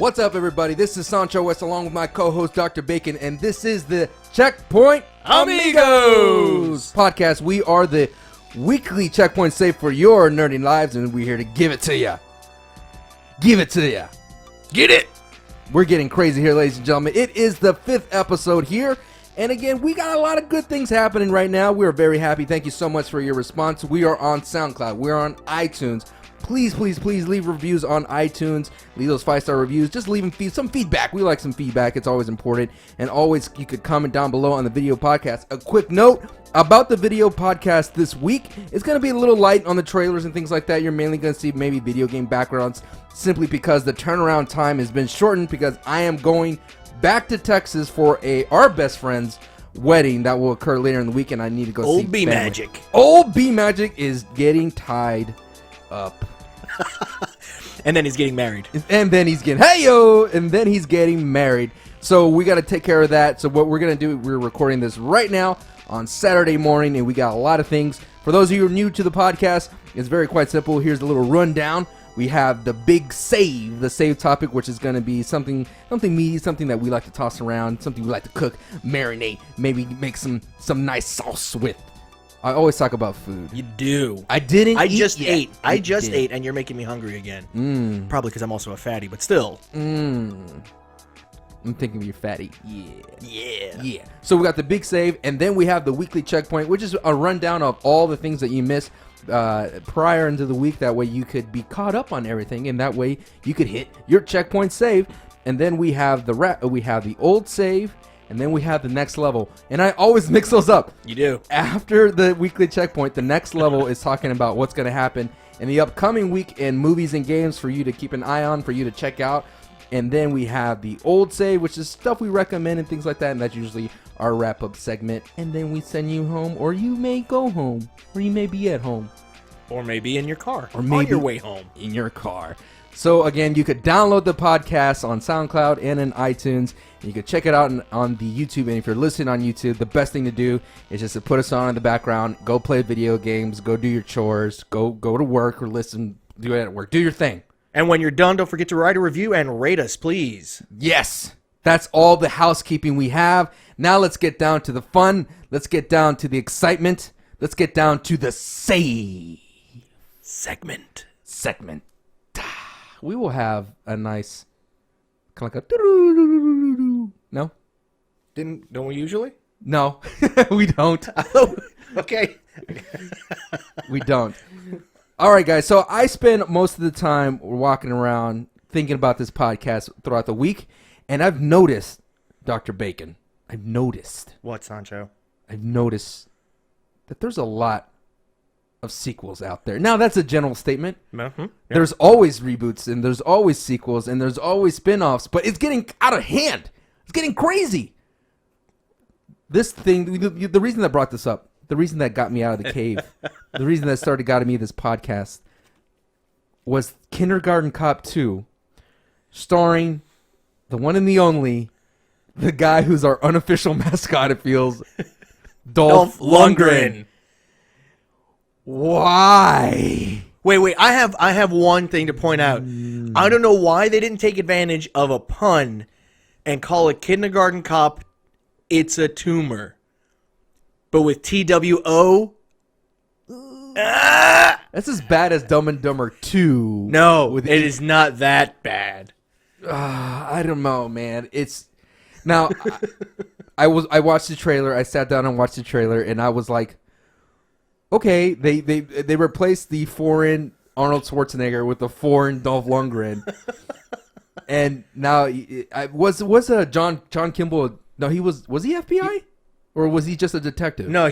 What's up, everybody? This is SanchoWest along with my co-host Dr.Bacon, and this is the CheckPoint Amigos podcast. We are the weekly checkpoint safe for your nerdy lives, and we're here to give it to you. Give it to you. Get it? We're getting crazy here, ladies and gentlemen. It is the 5th episode here, and again, we got a lot of good things happening right now. We are very happy. Thank you so much for your response. We are on SoundCloud. We are on iTunes. Please leave reviews on iTunes. Leave those 5-star reviews. Just leave them some feedback. We like some feedback. It's always important. And always, you could comment down below on the video podcast. A quick note about the video podcast this week. It's going to be a little light on the trailers and things like that. You're mainly going to see maybe video game backgrounds simply because the turnaround time has been shortened because I am going back to Texas for our best friend's wedding that will occur later in the week, and I need to go see Old B family. Magic. Old B Magic is getting tied up. And then he's getting married. And then he's getting married. So we got to take care of that. So what we're going to do, we're recording this right now on Saturday morning, and we got a lot of things. For those of you who are new to the podcast, it's very quite simple. Here's a little rundown. We have the big save, the save topic, which is going to be something meaty, something that we like to toss around, something we like to cook, marinate, maybe make some nice sauce with. I always talk about food. You do. I didn't I eat just yet. ate. I just ate, and you're making me hungry again. Probably because I'm also a fatty, but still. I'm thinking of you, fatty. Yeah. So we got the big save, and then we have the weekly checkpoint, which is a rundown of all the things that you missed prior into the week. That way you could be caught up on everything, and that way you could hit your checkpoint save. And then we have the old save, and then we have the next level. And I always mix those up. You do. After the weekly checkpoint, the next level is talking about what's going to happen in the upcoming week in movies and games for you to keep an eye on, for you to check out. And then we have the old save, which is stuff we recommend and things like that. And that's usually our wrap-up segment. And then we send you home, or you may go home, or you may be at home. Or maybe in your car. Or maybe on your way home. In your car. So again, you could download the podcast on SoundCloud and in iTunes. And you could check it out on the YouTube. And if you're listening on YouTube, the best thing to do is just to put us on in the background. Go play video games. Go do your chores. Go to work or listen. Do it at work. Do your thing. And when you're done, don't forget to write a review and rate us, please. Yes. That's all the housekeeping we have. Now let's get down to the fun. Let's get down to the excitement. Let's get down to the save segment. We will have a nice kind of like a no? Don't we usually? No, we don't. Oh, okay. We don't. All right, guys. So I spend most of the time walking around thinking about this podcast throughout the week, and I've noticed, Dr. Bacon, What, Sancho? I've noticed that there's a lot of sequels out there. Now, that's a general statement. Mm-hmm. Yep. There's always reboots, and there's always sequels, and there's always spin-offs, but it's getting out of hand. It's getting crazy. This thing, the reason that brought this up, the reason that got me out of the cave, the reason that started getting me this podcast was Kindergarten Cop 2, starring the one and the only, the guy who's our unofficial mascot, it feels, Dolph Lundgren. Why? Wait. I have one thing to point out. I don't know why they didn't take advantage of a pun and call it Kindergarten Cop, It's a Tumor. But with TWO, that's as bad as Dumb and Dumber 2. No, it is not that bad. I don't know, man. It's now. I watched the trailer. I sat down and watched the trailer, and I was like, okay, they replaced the foreign Arnold Schwarzenegger with the foreign Dolph Lundgren, and now was John Kimball? No, was he FBI? Or was he just a detective? No,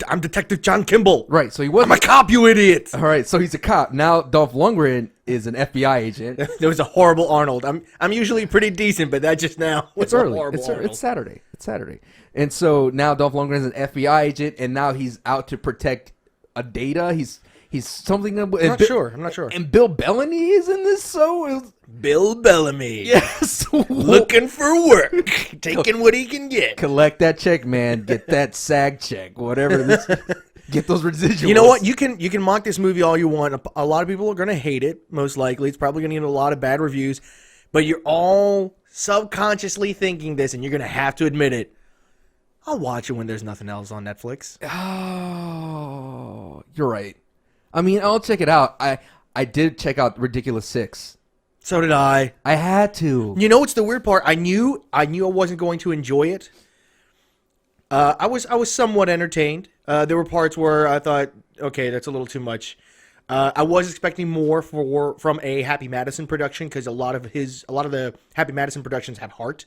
I'm Detective John Kimball. Right, so he was. I'm a cop, you idiot. All right, so he's a cop. Now Dolph Lundgren is an FBI agent. There was a horrible Arnold. I'm usually pretty decent, but that just now was it's early. Horrible Arnold. It's Saturday. And so now Dolph Lundgren is an FBI agent, and now he's out to protect a data. He's something. I'm not sure. And Bill Bellamy is in this, so Bill Bellamy. Yes. Looking for work. Taking what he can get. Collect that check, man. Get that SAG check. Whatever. Get those residuals. You know what? You can mock this movie all you want. A lot of people are going to hate it, most likely. It's probably going to get a lot of bad reviews. but you're all subconsciously thinking this, and you're going to have to admit it. I'll watch it when there's nothing else on Netflix. Oh, you're right. I mean, I'll check it out. I did check out Ridiculous 6. So did I. I had to. You know what's the weird part? I knew I wasn't going to enjoy it. I was somewhat entertained. There were parts where I thought, okay, that's a little too much. I was expecting more from a Happy Madison production, because a lot of the Happy Madison productions have heart.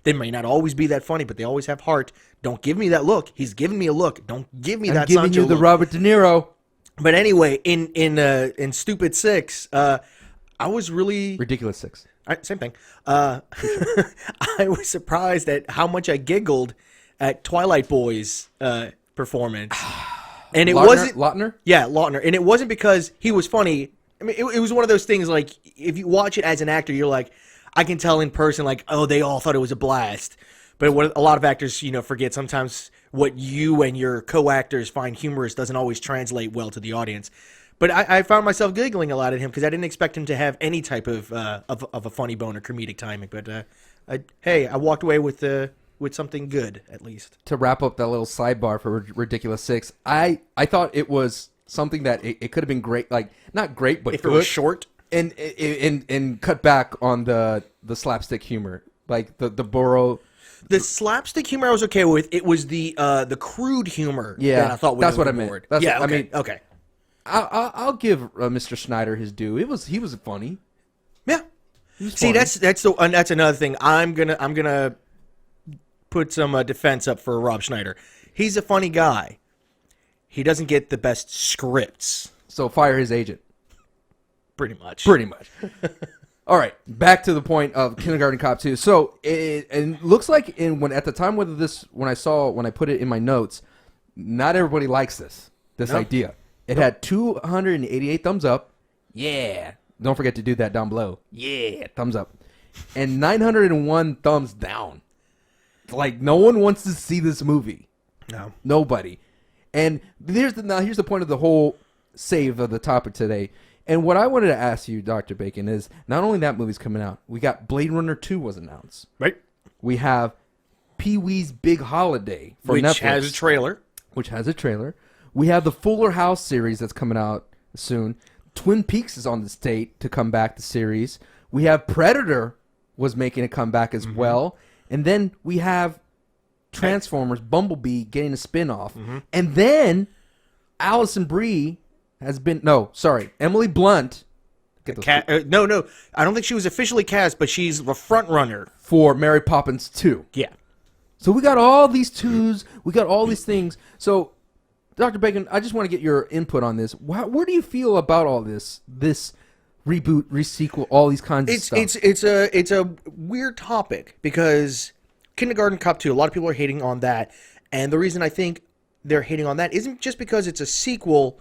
They may not always be that funny, but they always have heart. Don't give me that look. He's giving me a look. Don't give me that. I'm giving you the look. Robert De Niro. But anyway, in Stupid 6, I was really Ridiculous 6. Same thing. I was surprised at how much I giggled at Twilight Boy's performance. And it wasn't Lautner? Yeah, Lautner. And it wasn't because he was funny. I mean, it was one of those things, like, if you watch it as an actor, you're like, I can tell in person, like, oh, they all thought it was a blast. But what a lot of actors, forget, sometimes what you and your co-actors find humorous doesn't always translate well to the audience. But I found myself giggling a lot at him, because I didn't expect him to have any type of a funny bone or comedic timing. But I walked away with something good, at least. To wrap up that little sidebar for Ridiculous 6, I thought it was something that it could have been great, like, not great, but if good. It was short. And cut back on the slapstick humor, like the Burrow. The slapstick humor I was okay with. It was the crude humor that I thought was that's what I meant. Okay. I'll give Mr. Schneider his due. He was funny. Yeah. See, funny. that's another thing. I'm gonna put some defense up for Rob Schneider. He's a funny guy. He doesn't get the best scripts. So fire his agent. Pretty much. All right, back to the point of Kindergarten Cop 2. So it looks like when at the time when I put it in my notes, not everybody likes this idea. It had 288 thumbs up. Yeah. Don't forget to do that down below. Yeah, thumbs up. And 901 thumbs down. Like, no one wants to see this movie. No. Nobody. And here's the point of the whole save of the topic today. And what I wanted to ask you, Dr. Bacon, is not only that movie's coming out, we got Blade Runner 2 was announced. Right. We have Pee-wee's Big Holiday for Netflix. Which has a trailer. We have the Fuller House series that's coming out soon. Twin Peaks is on the date to come back, the series. We have Predator was making a comeback as well. And then we have Transformers, Bumblebee getting a spin-off. And then Alison Brie has been... No, sorry. Emily Blunt... No. I don't think she was officially cast, but she's the front runner. For Mary Poppins 2. Yeah. So we got all these twos. We got all these things. So, Dr. Bacon, I just want to get your input on this. Where do you feel about all this reboot, resequel, all these kinds of stuff? It's a weird topic, because Kindergarten Cop 2, a lot of people are hating on that. And the reason I think they're hating on that isn't just because it's a sequel...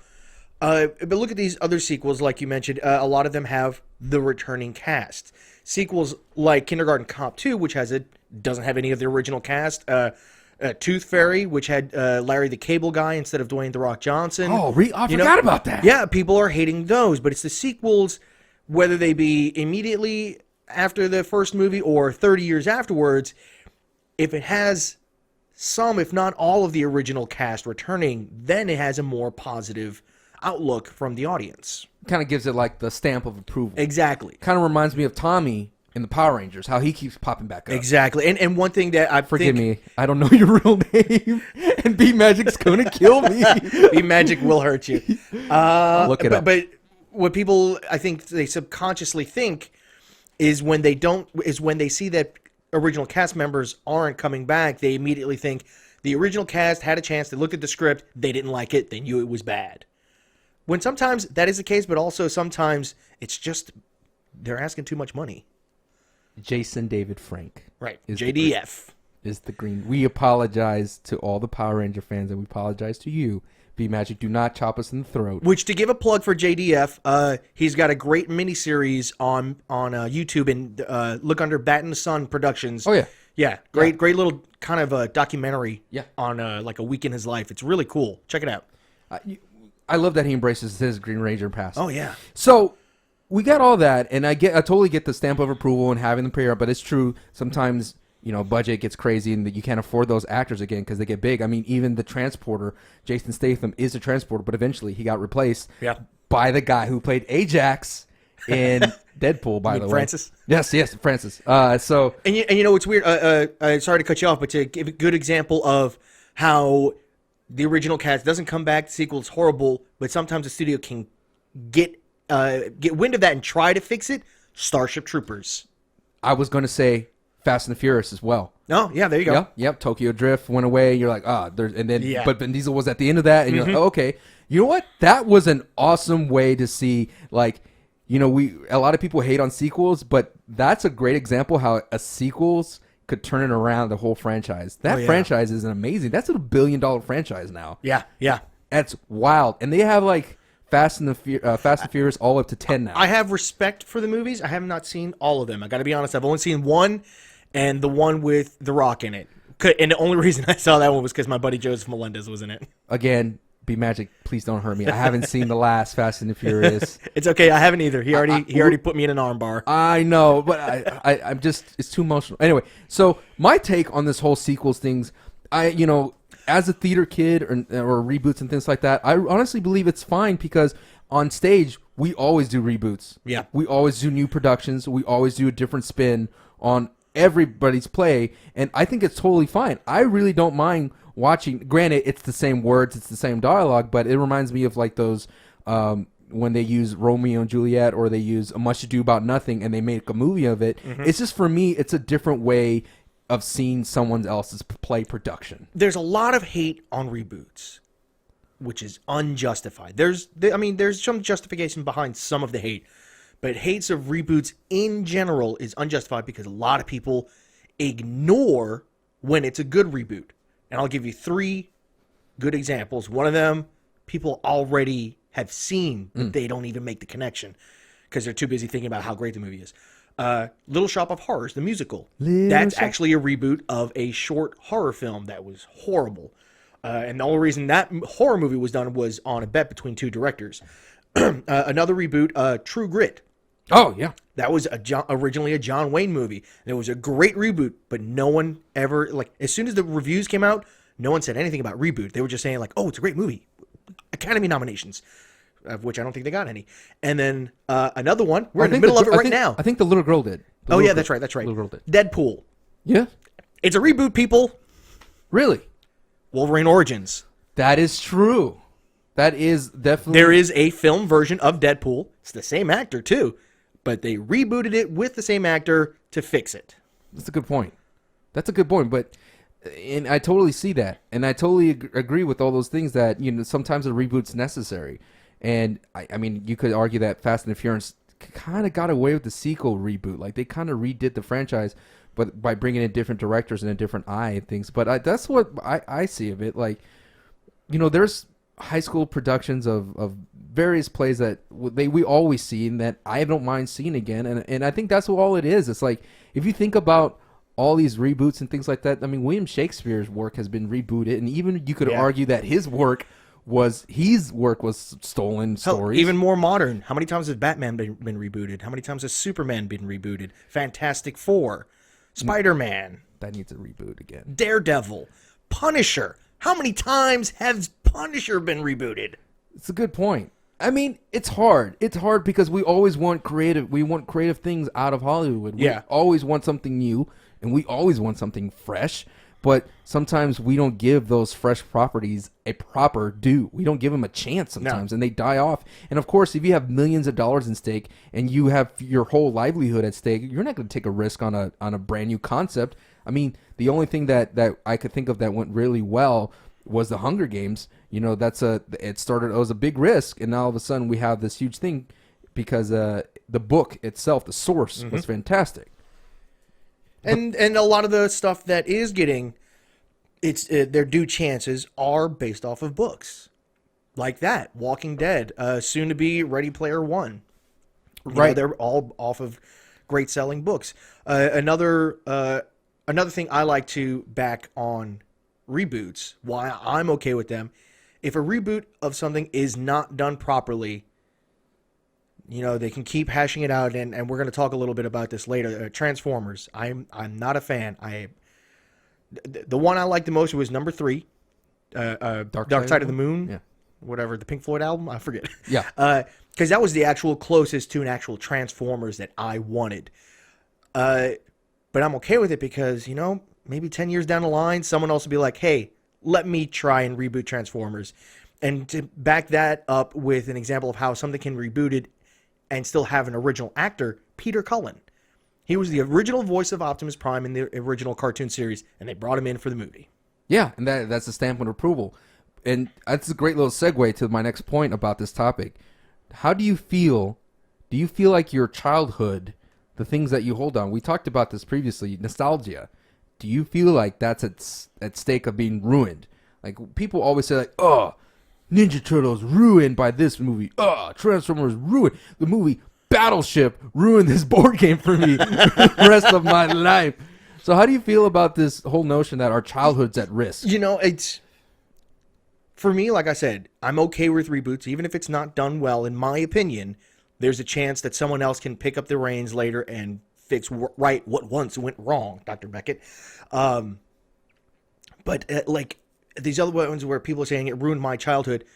but look at these other sequels, like you mentioned. A lot of them have the returning cast. Sequels like Kindergarten Cop 2, which doesn't have any of the original cast. Tooth Fairy, which had Larry the Cable Guy instead of Dwayne The Rock Johnson. Oh, I forgot about that. Yeah, people are hating those. But it's the sequels, whether they be immediately after the first movie or 30 years afterwards, if it has some, if not all of the original cast returning, then it has a more positive outlook from the audience. Kind of gives it like the stamp of approval. Exactly. Kind of reminds me of Tommy in the Power Rangers, how he keeps popping back up. Exactly. And one thing that I Forgive me, I don't know your real name, and B-Magic's going to kill me. B-Magic will hurt you. Look it up. But what people, I think they subconsciously think is when they see that original cast members aren't coming back, they immediately think the original cast had a chance, they looked at the script, they didn't like it, they knew it was bad. When sometimes that is the case, but also sometimes it's just they're asking too much money. Jason David Frank. Right. JDF. Is the green. We apologize to all the Power Ranger fans, and we apologize to you. B-Magic, do not chop us in the throat. Which, to give a plug for JDF, he's got a great miniseries on YouTube, and look under Bat in the Sun Productions. Oh, yeah. Yeah. Great little kind of a documentary on like a week in his life. It's really cool. Check it out. I love that he embraces his Green Ranger past. Oh, yeah. So, we got all that, and I totally get the stamp of approval and having them premiere, but it's true. Sometimes, budget gets crazy and that you can't afford those actors again because they get big. I mean, even the transporter, Jason Statham is a transporter, but eventually he got replaced by the guy who played Ajax in Deadpool, by the way. Francis? Yes, Francis. And it's weird. Sorry to cut you off, but to give a good example of how the original cast doesn't come back, the sequel is horrible, but sometimes the studio can get wind of that and try to fix it. Starship Troopers. I was going to say Fast and the Furious as well. Oh, yeah, there you go. Yep. Tokyo Drift went away. You're like, but Vin Diesel was at the end of that, and you're like, oh, okay. You know what? That was an awesome way to see, like, a lot of people hate on sequels, but that's a great example how a sequels could turn it around the whole franchise. That franchise is amazing. That's a $1 billion franchise now. Yeah. That's wild, and they have like Fast and Furious all up to 10 now. I have respect for the movies. I have not seen all of them. I got to be honest. I've only seen one, and the one with The Rock in it. And the only reason I saw that one was because my buddy Joseph Melendez was in it. Again, B Magic, please don't hurt me. I haven't seen the last Fast and the Furious. It's okay. I haven't either. He already put me in an armbar. I know, but I'm just, it's too emotional. Anyway, so my take on this whole sequels things, as a theater kid or reboots and things like that, I honestly believe it's fine because on stage, we always do reboots. Yeah. We always do new productions. We always do a different spin on everybody's play, and I think it's totally fine. I really don't mind watching. Granted, it's the same words, it's the same dialogue, but it reminds me of like those when they use Romeo and Juliet or they use A Much Ado About Nothing and they make a movie of it. Mm-hmm. It's just, for me, it's a different way of seeing someone else's play production. There's a lot of hate on reboots, which is unjustified. There's some justification behind some of the hate, but hates of reboots in general is unjustified because a lot of people ignore when it's a good reboot. And I'll give you 3 good examples. One of them, people already have seen, but they don't even make the connection because they're too busy thinking about how great the movie is. Little Shop of Horrors, the musical. That's actually a reboot of a short horror film that was horrible. And the only reason that horror movie was done was on a bet between 2 directors. Another reboot, True Grit. Oh, yeah. That was originally a John Wayne movie. And it was a great reboot, but no one ever, as soon as the reviews came out, no one said anything about reboot. They were just saying, oh, it's a great movie. Academy nominations, of which I don't think they got any. And then another one, we're in the middle of it right now. I think the little girl did. That's right. Little girl did. Deadpool. Yeah. It's a reboot, people. Really? Wolverine Origins. That is true. That is definitely... There is a film version of Deadpool. It's the same actor, too. But they rebooted it with the same actor to fix it. That's a good point. And I totally see that. And I totally agree with all those things that, sometimes a reboot's necessary. And, I mean, you could argue that Fast and the Furious kind of got away with the sequel reboot. Like, they kind of redid the franchise, but by bringing in different directors and a different eye and things. But that's what I see of it. Like, there's high school productions of various plays that we always see and that I don't mind seeing again. And I think that's what all it is. It's like, if you think about all these reboots and things like that, I mean, William Shakespeare's work has been rebooted. And even you could argue that his work was stolen stories. Even more modern. How many times has Batman been rebooted? How many times has Superman been rebooted? Fantastic Four. Spider-Man. That needs a reboot again. Daredevil. Punisher. How many times has Punisher been rebooted? It's a good point. I mean, it's hard. It's hard because we always want creative. We want creative things out of Hollywood. We always want something new, and we always want something fresh. But sometimes we don't give those fresh properties a proper due. We don't give them a chance sometimes, and they die off. And of course, if you have millions of dollars in stake and you have your whole livelihood at stake, you're not going to take a risk on a brand new concept. I mean, the only thing that I could think of that went really well was the Hunger Games. It was a big risk, and now all of a sudden we have this huge thing because the book itself, the source, was fantastic. And a lot of the stuff that is getting their due chances are based off of books, like that Walking Dead, soon to be Ready Player One. Right, they're all off of great selling books. Another thing I like to back on reboots, why I'm okay with them. If a reboot of something is not done properly, they can keep hashing it out, and we're going to talk a little bit about this later. Transformers. I'm not a fan. The one I liked the most was number 3, Dark Side of the Moon. Yeah. Whatever, the Pink Floyd album, I forget. Yeah. Because that was the actual closest to an actual Transformers that I wanted. But I'm okay with it because, maybe 10 years down the line, someone else will be like, hey, let me try and reboot Transformers. And to back that up with an example of how something can be rebooted and still have an original actor, Peter Cullen. He was the original voice of Optimus Prime in the original cartoon series, and they brought him in for the movie. Yeah, and that's a stamp of approval. And that's a great little segue to my next point about this topic. How do you feel? Do you feel like your childhood, the things that you hold on, we talked about this previously, nostalgia. Do you feel like that's at stake of being ruined? Like, people always say, like, oh, Ninja Turtles ruined by this movie. Oh, Transformers ruined. The movie Battleship ruined this board game for me the rest of my life. So how do you feel about this whole notion that our childhood's at risk? It's... For me, like I said, I'm okay with reboots, even if it's not done well. In my opinion, there's a chance that someone else can pick up the reins later and fix right what once went wrong, Dr. Beckett. But like these other ones where people are saying it ruined my childhood,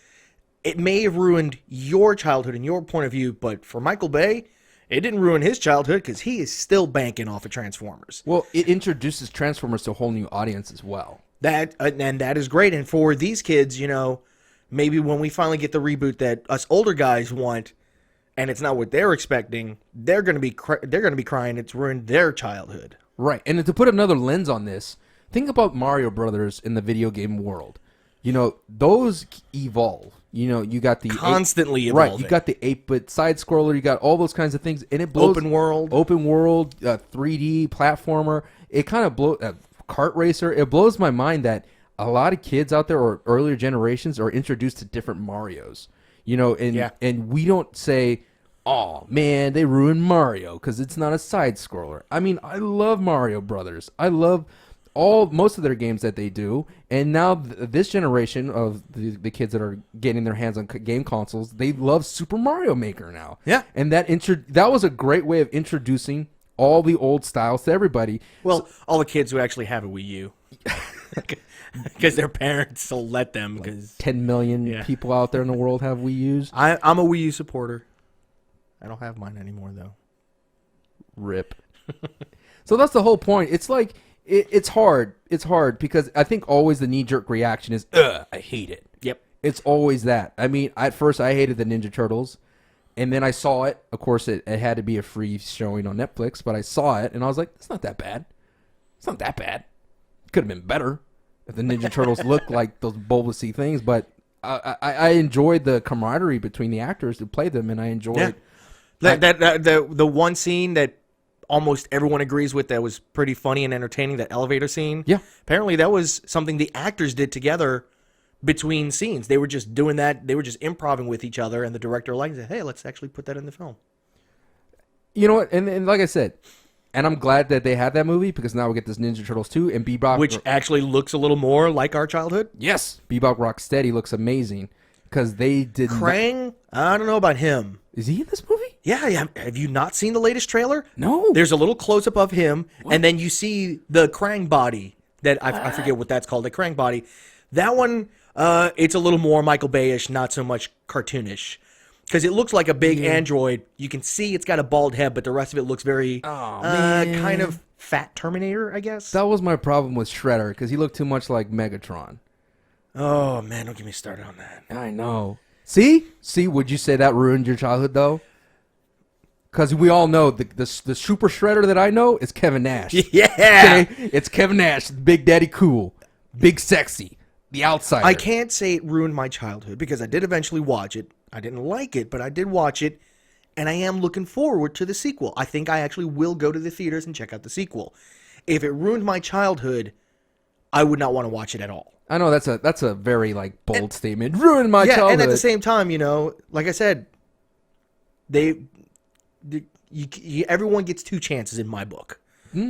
it may have ruined your childhood and your point of view, but for Michael Bay, it didn't ruin his childhood because he is still banking off of Transformers. Well, it introduces Transformers to a whole new audience as well. And that is great. And for these kids, maybe when we finally get the reboot that us older guys want, and it's not what they're expecting, they're going to be crying it's ruined their childhood. Right. And to put another lens on this, think about Mario Brothers in the video game world. Those evolve. You got the constantly evolving. Right. You got the 8-bit side scroller. You got all those kinds of things, and it blows open world, 3D platformer. It kind of blows. Kart racer. It blows my mind that a lot of kids out there or earlier generations are introduced to different Marios. And we don't say, oh man, they ruined Mario because it's not a side scroller. I mean, I love Mario Brothers. I love most of their games that they do. And now this generation of the kids that are getting their hands on game consoles, they love Super Mario Maker now. Yeah. And that was a great way of introducing all the old styles to everybody. Well, all the kids who actually have a Wii U. Because their parents will let them. Because 10 million people out there in the world have Wii U's. I'm a Wii U supporter. I don't have mine anymore, though. Rip. So that's the whole point. It's like, it's hard. It's hard because I think always the knee-jerk reaction is, I hate it. Yep. It's always that. I mean, at first I hated the Ninja Turtles. And then I saw it. Of course, it had to be a free showing on Netflix, but I saw it, and I was like, it's not that bad. It's not that bad. It could have been better if the Ninja Turtles looked like those bulbousy things, but I enjoyed the camaraderie between the actors who played them, and I enjoyed... The one scene that almost everyone agrees with that was pretty funny and entertaining, that elevator scene. Yeah. Apparently, that was something the actors did together between scenes. They were just doing that. They were just improvising with each other, and the director liked it. Hey, let's actually put that in the film. You know what? And like I said, and I'm glad that they had that movie because now we get this Ninja Turtles 2 and Bebop. Which actually looks a little more like our childhood. Yes. Bebop Rocksteady looks amazing because they did... Krang? I don't know about him. Is he in this movie? Yeah. Have you not seen the latest trailer? No. There's a little close-up of him, and then you see the Krang body. That I forget what that's called, the Krang body. That one... it's a little more Michael Bay-ish, not so much cartoonish. Because it looks like a big android. You can see it's got a bald head, but the rest of it looks very kind of fat Terminator, I guess. That was my problem with Shredder, because he looked too much like Megatron. Oh, man, don't get me started on that. I know. See, would you say that ruined your childhood, though? Because we all know the super Shredder that I know is Kevin Nash. Yeah! Okay? It's Kevin Nash, Big Daddy Cool, Big Sexy. The Outsider. I can't say it ruined my childhood because I did eventually watch it. I didn't like it, but I did watch it, and I am looking forward to the sequel. I think I actually will go to the theaters and check out the sequel. If it ruined my childhood, I would not want to watch it at all. I know that's a very bold statement. Ruined my childhood. And at the same time, like I said, everyone gets 2 chances in my book.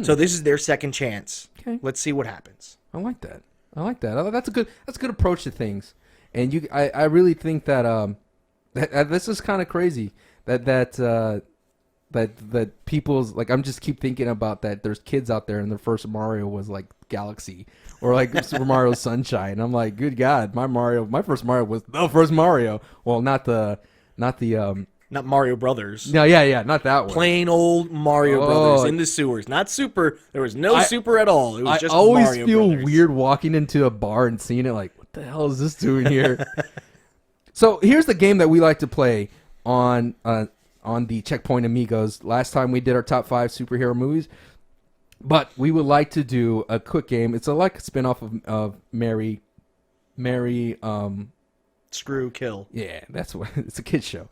So this is their second chance. Okay. Let's see what happens. I like that. That's a good approach to things. And I really think that this is kind of crazy that people's like I'm just keep thinking about that. There's kids out there and their first Mario was like Galaxy or like Super Mario Sunshine. I'm like, good God, my first Mario was the first Mario. Well, not Mario Brothers. No, yeah, not that one. Plain old Mario Brothers in the sewers. Not Super. There was no Super at all. It was just Mario Brothers. I always feel weird walking into a bar and seeing it like, what the hell is this doing here? So here's the game that we like to play on the CheckPoint Amigos. Last time we did our top 5 superhero movies, but we would like to do a quick game. It's like a spinoff of Mary. Screw Kill. Yeah, that's what it's a kid's show.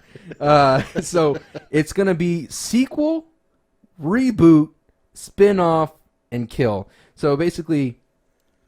So it's gonna be sequel, reboot, spin-off, and kill. So basically,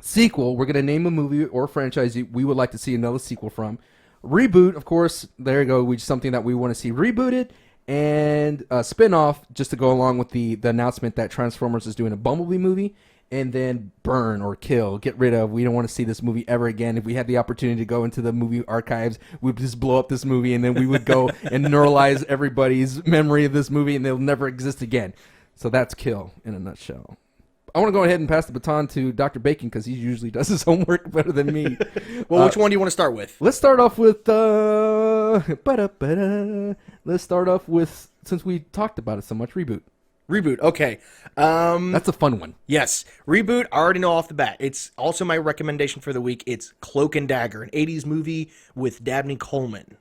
sequel, we're gonna name a movie or franchise we would like to see another sequel from. Reboot, of course, there you go, something that we want to see rebooted. And spin-off, just to go along with the announcement that Transformers is doing a Bumblebee movie. And then burn or kill, get rid of. We don't want to see this movie ever again. If we had the opportunity to go into the movie archives, we'd just blow up this movie, and then we would go and neuralize everybody's memory of this movie, and they'll never exist again. So that's kill in a nutshell. I want to go ahead and pass the baton to Dr.Bacon because he usually does his homework better than me. Well, which one do you want to start with? Let's start off with... Let's start off with, since we talked about it so much, Reboot. Reboot, okay. That's a fun one. Yes. Reboot, I already know off the bat. It's also my recommendation for the week. It's Cloak and Dagger, an 80s movie with Dabney Coleman.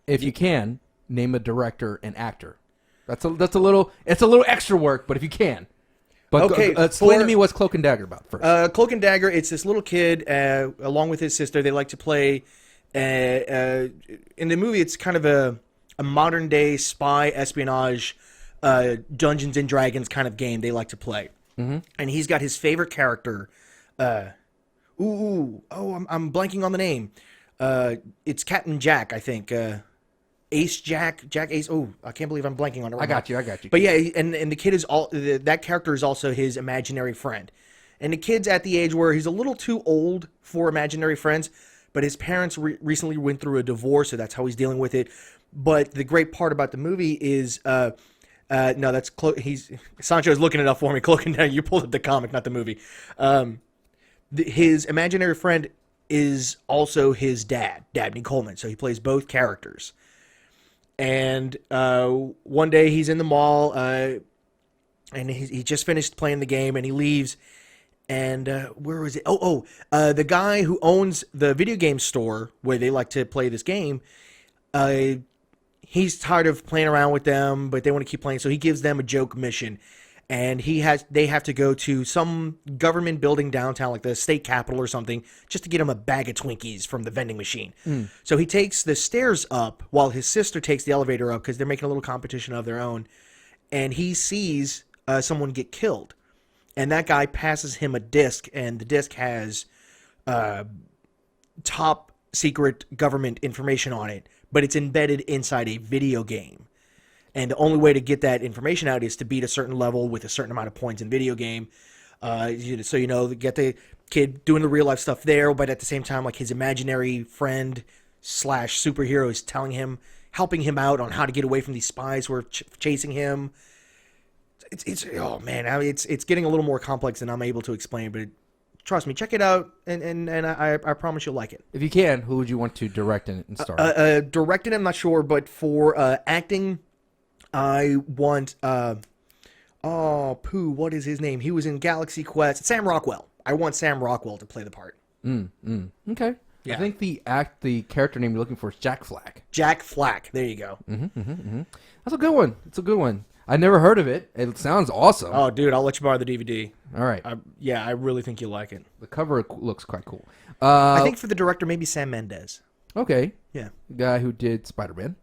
If you can, name a director and actor. It's a little extra work, but if you can. But okay, explain to me what's Cloak and Dagger about first. Cloak and Dagger, it's this little kid, along with his sister. They like to play, in the movie, it's kind of a modern-day spy espionage Dungeons and Dragons kind of game they like to play. Mm-hmm. And he's got his favorite character. I'm blanking on the name. It's Captain Jack, I think. Ace Jack Ace. Oh, I can't believe I'm blanking on it right now. I got you. But yeah, and the kid is that character is also his imaginary friend. And the kid's at the age where he's a little too old for imaginary friends, but his parents recently went through a divorce, so that's how he's dealing with it. But the great part about the movie is... no, that's Sancho's looking it up for me. Cloak and Dagger. You pulled up the comic, not the movie. His imaginary friend is also his dad, Dabney Coleman. So he plays both characters. And one day he's in the mall, and he just finished playing the game, and he leaves. And where was it? The guy who owns the video game store where they like to play this game. He's tired of playing around with them, but they want to keep playing, so he gives them a joke mission. And they have to go to some government building downtown, like the state capitol or something, just to get him a bag of Twinkies from the vending machine. So he takes the stairs up while his sister takes the elevator up because they're making a little competition of their own. And he sees someone get killed. And that guy passes him a disc, and the disc has top secret government information on it, but it's embedded inside a video game. And the only way to get that information out is to beat a certain level with a certain amount of points in video game. So, get the kid doing the real life stuff there, but at the same time, like his imaginary friend / superhero is helping him out on how to get away from these spies who are chasing him. It's getting a little more complex than I'm able to explain, but trust me, check it out, and I promise you'll like it. If you can, who would you want to direct it and star? Directing, I'm not sure, but for acting, I want what is his name? He was in Galaxy Quest. Sam Rockwell. I want Sam Rockwell to play the part. Okay. Yeah. I think the character name you're looking for is Jack Flack. Jack Flack. There you go. That's a good one. It's a good one. I never heard of it. It sounds awesome. Oh, dude, I'll let you borrow the DVD. All right. I really think you'll like it. The cover looks quite cool. I think for the director, maybe Sam Mendes. Okay. Yeah. The guy who did Spider-Man.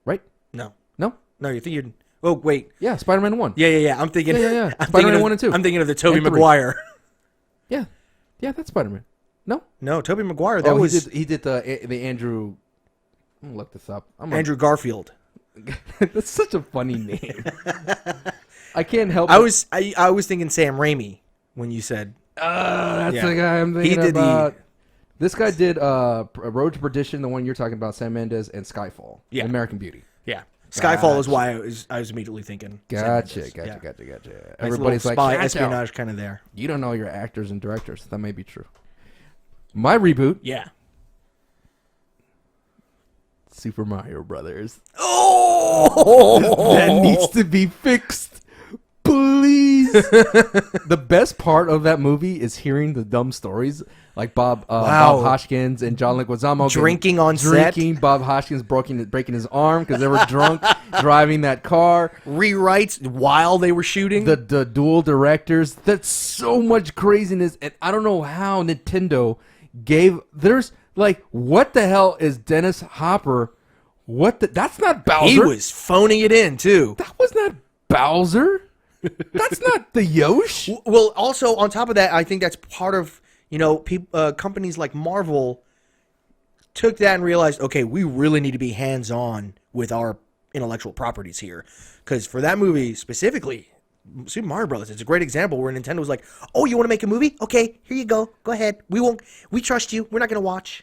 Right? No. No, you think you'd... Oh, wait. Yeah, Spider-Man 1. Yeah. I'm thinking... Yeah. Spider-Man 1 and 2. I'm thinking of the Tobey Maguire. Yeah, that's Spider-Man. No, Tobey Maguire. That was... He did the Andrew... I'm going to look this up. Andrew Garfield. That's such a funny name. I can't help I was thinking Sam Raimi when you said... that's the guy I'm thinking about. This guy did Road to Perdition, the one you're talking about, Sam Mendes, and Skyfall. Yeah. American Beauty. Yeah. Skyfall is why I was immediately thinking. Gotcha. Yeah. Everybody's like, spy "Gotcha." espionage kind of there. You don't know your actors and directors. That may be true. My reboot, Yeah. Super Mario Brothers. Oh! That needs to be fixed. Please. The best part of that movie is hearing the dumb stories. Like Bob Hoskins and John Leguizamo drinking on set. Bob Hoskins breaking his arm because they were drunk driving that car. Rewrites while they were shooting. The dual directors. That's so much craziness. And I don't know how Nintendo there's like, what the hell is Dennis Hopper? That's not Bowser. He was phoning it in too. That was not Bowser. That's not the Yosh. Well, also on top of that, I think that's part of, companies like Marvel took that and realized, okay, we really need to be hands-on with our intellectual properties here. Because for that movie specifically, Super Mario Brothers, it's a great example where Nintendo was like, oh, you want to make a movie? Okay, here you go. Go ahead. We trust you. We're not going to watch.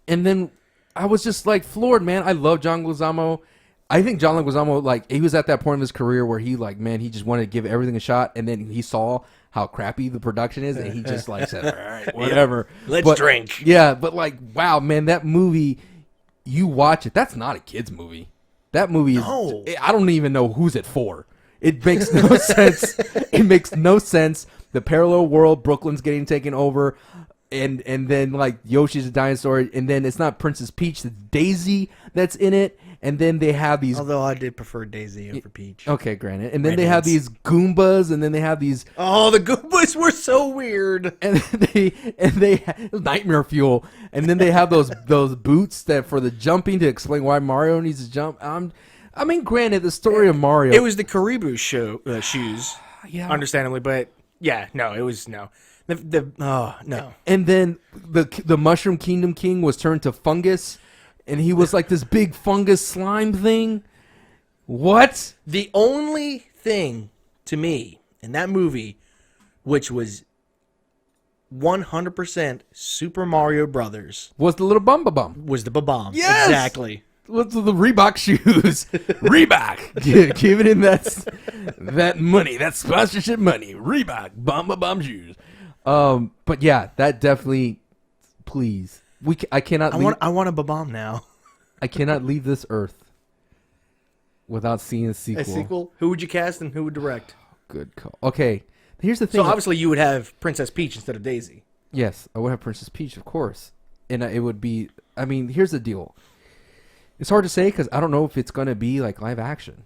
And then I was just like floored, man. I love John Leguizamo. I think John Leguizamo, like, he was at that point in his career where he, like, man, he just wanted to give everything a shot, and then he saw how crappy the production is, and he just, like, said, all right, whatever. Let's drink. Yeah, but, like, wow, man, that movie, you watch it, that's not a kid's movie. That movie is, I don't even know who's it for. It makes no sense. It makes no sense. The parallel world, Brooklyn's getting taken over, and then, like, Yoshi's a dinosaur, and then it's not Princess Peach, it's Daisy that's in it. And then they have these. Although I did prefer Daisy over Peach. Okay, granted. And then they have these Goombas, and then they have these. Oh, the Goombas were so weird. And they nightmare fuel. And then they have those boots that for the jumping to explain why Mario needs to jump. I mean, granted, the story of Mario. It was the Karibu shoes. Yeah, understandably, but yeah, no, it was no. No. And then the Mushroom Kingdom King was turned to fungus. And he was like this big fungus slime thing. What? The only thing to me in that movie, which was 100% Super Mario Brothers, was the little Bum. Was the Ba-Bomb. Yes! Exactly. What's the Reebok shoes? Reebok. Giving him that money, that sponsorship money. Reebok. Bum shoes. But yeah, that definitely, please. I cannot. I want a Ba-Bomb now. I cannot leave this earth without seeing a sequel. A sequel? Who would you cast and who would direct? Good call. Okay, here's the thing. So obviously you would have Princess Peach instead of Daisy. Yes, I would have Princess Peach, of course, and it would be. I mean, here's the deal. It's hard to say because I don't know if it's gonna be like live action.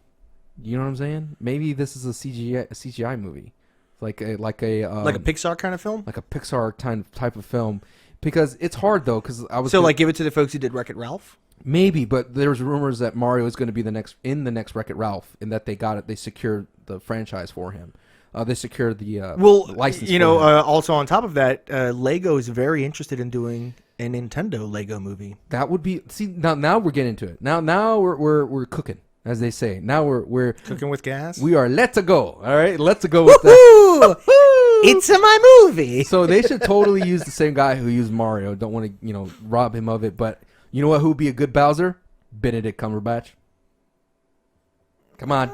You know what I'm saying? Maybe this is a CGI movie, like a Pixar kind of film, like a Pixar type of film. Because it's hard though, because I was like give it to the folks who did Wreck-It Ralph. Maybe, but there's rumors that Mario is going to be the next Wreck-It Ralph, and that they secured the franchise for him. They secured the license. Also on top of that, Lego is very interested in doing a Nintendo Lego movie. That would be now we're getting into it. Now we're cooking, as they say. Now we're cooking with gas. We are let's go. All right, let's go with that. It's my movie. So they should totally use the same guy who used Mario. Don't want to, rob him of it. But you know what? Who would be a good Bowser? Benedict Cumberbatch. Come on,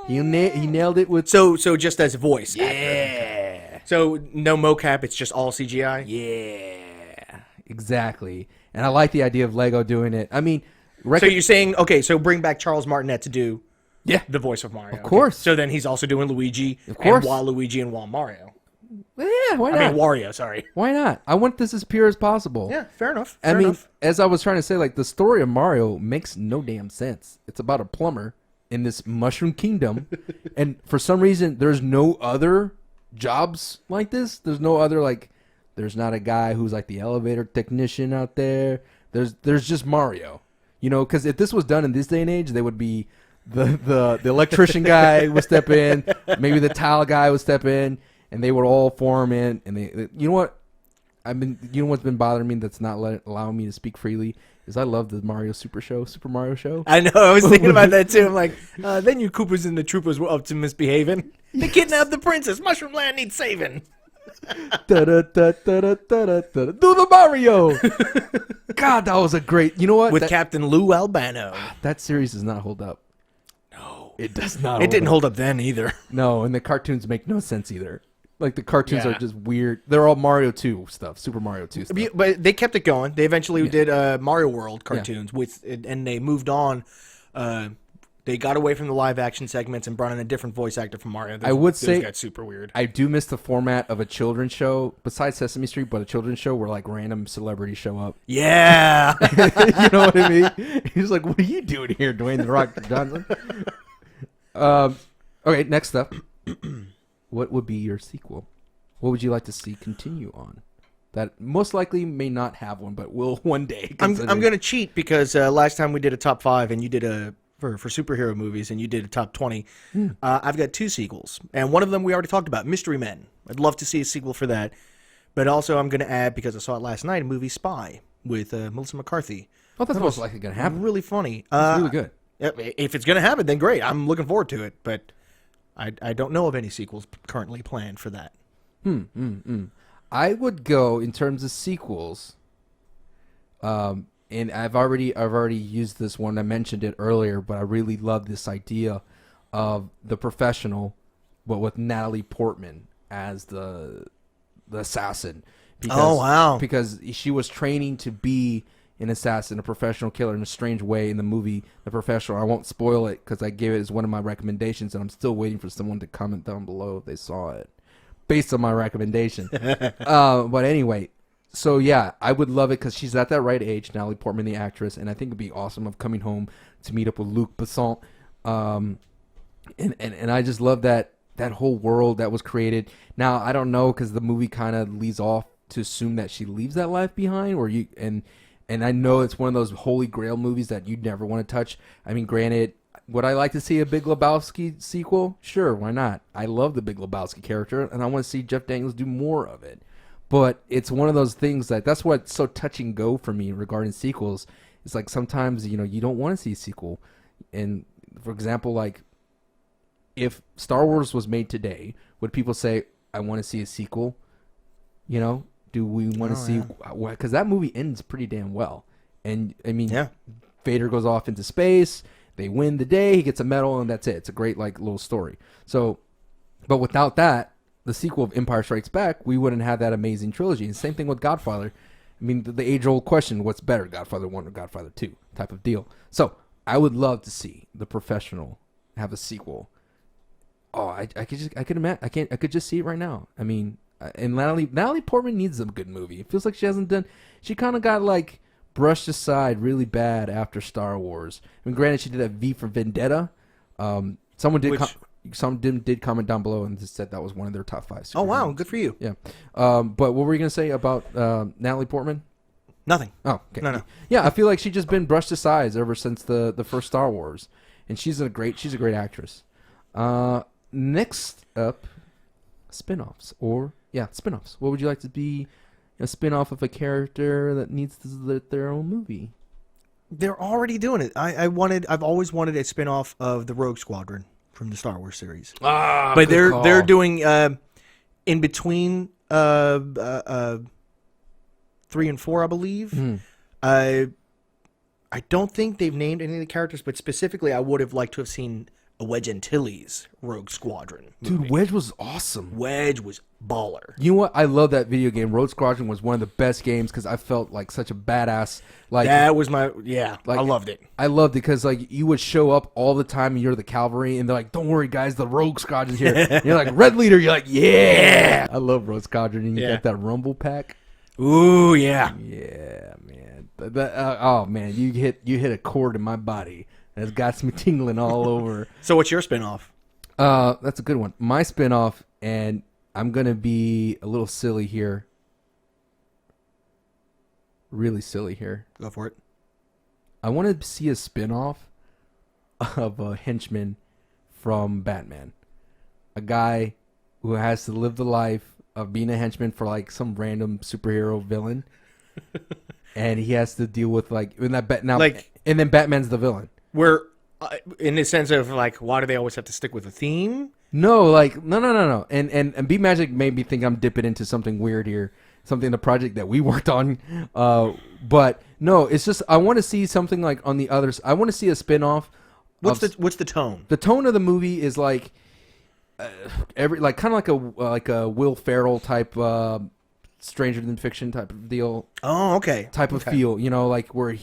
he nailed it with. So just as voice. Yeah. Actor. So no mocap. It's just all CGI. Yeah. Exactly. And I like the idea of Lego doing it. I mean, so you're saying so bring back Charles Martinet to do the voice of Mario. Of course. Okay. So then he's also doing Luigi. Of course. And Waluigi and Mario. Yeah, why not? I mean, Wario, sorry. Why not? I want this as pure as possible. Yeah, fair enough. As I was trying to say, like, the story of Mario makes no damn sense. It's about a plumber in this Mushroom Kingdom, and for some reason, there's no other jobs like this. There's no other, like, there's not a guy who's, like, the elevator technician out there. There's just Mario. Because if this was done in this day and age, they would be the electrician guy would step in, maybe the tile guy would step in, and they would all form in, and you know what? What's been bothering me that's not allowing me to speak freely is I love the Super Mario show. I know, I was thinking about that too. I'm like, then you Koopas and the Troopers were up to misbehaving. They kidnapped the princess. Mushroom Land needs saving. Do the Mario. God, that was a great. You know what? with Captain Lou Albano. That series does not hold up. No, It does not. it didn't hold up then either. No, and the cartoons make no sense either. Like the cartoons Yeah. are just weird. They're all Mario 2 stuff, Super Mario 2 stuff. But they kept it going. They eventually did Mario World cartoons and they moved on. They got away from the live action segments and brought in a different voice actor from Mario. I would say got super weird. I do miss the format of a children's show, besides Sesame Street, but a children's show where like random celebrities show up. Yeah. You know what I mean? He's like, "What are you doing here, Dwayne the Rock Johnson?" Okay, next up. What would be your sequel? What would you like to see continue on? That most likely may not have one, but will one day. I'm going to cheat because last time we did a top 5 and you did a for superhero movies and you did a top 20. I've got 2 sequels, and one of them we already talked about, Mystery Men. I'd love to see a sequel for that. But also I'm going to add, because I saw it last night, a movie Spy with Melissa McCarthy. Oh, that's most likely going to happen. Really funny. It's really good. If it's going to happen, then great. I'm looking forward to it, but I don't know of any sequels currently planned for that. I would go in terms of sequels. And I've already used this one. I mentioned it earlier, but I really love this idea of The Professional, but with Natalie Portman as the assassin. Because she was training to be an assassin, a professional killer in a strange way in the movie The Professional. I won't spoil it because I gave it as one of my recommendations, and I'm still waiting for someone to comment down below if they saw it based on my recommendation. But anyway. So, yeah, I would love it because she's at that right age, Natalie Portman, the actress, and I think it'd be awesome of coming home to meet up with Luc Besson. And I just love that whole world that was created. Now, I don't know because the movie kind of leads off to assume that she leaves that life behind, and I know it's one of those holy grail movies that you'd never want to touch. I mean, granted, would I like to see a Big Lebowski sequel? Sure, why not? I love the Big Lebowski character, and I want to see Jeff Daniels do more of it. But it's one of those things that's what's so touch and go for me regarding sequels. It's like sometimes, you don't want to see a sequel. And for example, like if Star Wars was made today, would people say, I want to see a sequel? Do we want to see, because that movie ends pretty damn well. And I mean, Vader goes off into space, they win the day, he gets a medal, and that's it. It's a great little story. So, but without that, the sequel of Empire Strikes Back, we wouldn't have that amazing trilogy. And same thing with Godfather. I mean, the age-old question, what's better, Godfather 1 or Godfather 2 type of deal. So I would love to see The Professional have a sequel. Oh, I could imagine. I could just see it right now. I mean, and Natalie Portman needs a good movie. It feels like she kind of got brushed aside really bad after Star Wars. I mean, granted, she did that V for Vendetta. Someone did comment down below and just said that was one of their top 5. Oh, wow. Good for you. Yeah. But what were you going to say about Natalie Portman? Nothing. Oh, okay. No. Yeah, I feel like she's just been brushed aside ever since the first Star Wars. And she's a great actress. Next up, spin-offs. Spin-offs. What would you like to be a spin-off of a character that needs their own movie? They're already doing it. I've always wanted a spin-off of the Rogue Squadron from the Star Wars series. But they're doing in between 3 and 4, I believe. I don't think they've named any of the characters, but specifically, I would have liked to have seen a Wedge Antilles Rogue Squadron movie. Dude, Wedge was awesome. Wedge was baller. You know what? I love that video game. Rogue Squadron was one of the best games because I felt like such a badass. That was I loved it. I loved it because you would show up all the time and you're the cavalry and they're like, don't worry guys, the Rogue Squadron's here. And you're like, Red Leader. You're like, yeah. I love Rogue Squadron. And you got that Rumble pack. Ooh, yeah. Yeah, man. Oh man, you hit a chord in my body. It's got me tingling all over. So what's your spinoff? That's a good one. My spinoff, and I'm going to be a little silly here. Really silly here. Go for it. I want to see a spinoff of a henchman from Batman. A guy who has to live the life of being a henchman for some random superhero villain. And he has to deal with and then Batman's the villain. Where, in the sense of why do they always have to stick with a theme? No, no. And B Magic made me think I'm dipping into something weird here, something in the project that we worked on. But No, it's just I want to see something like on the others. I want to see a spin-off. What's the tone? The tone of the movie is like kind of like a Will Ferrell type Stranger Than Fiction type of deal. Oh, okay. Type of feel, like where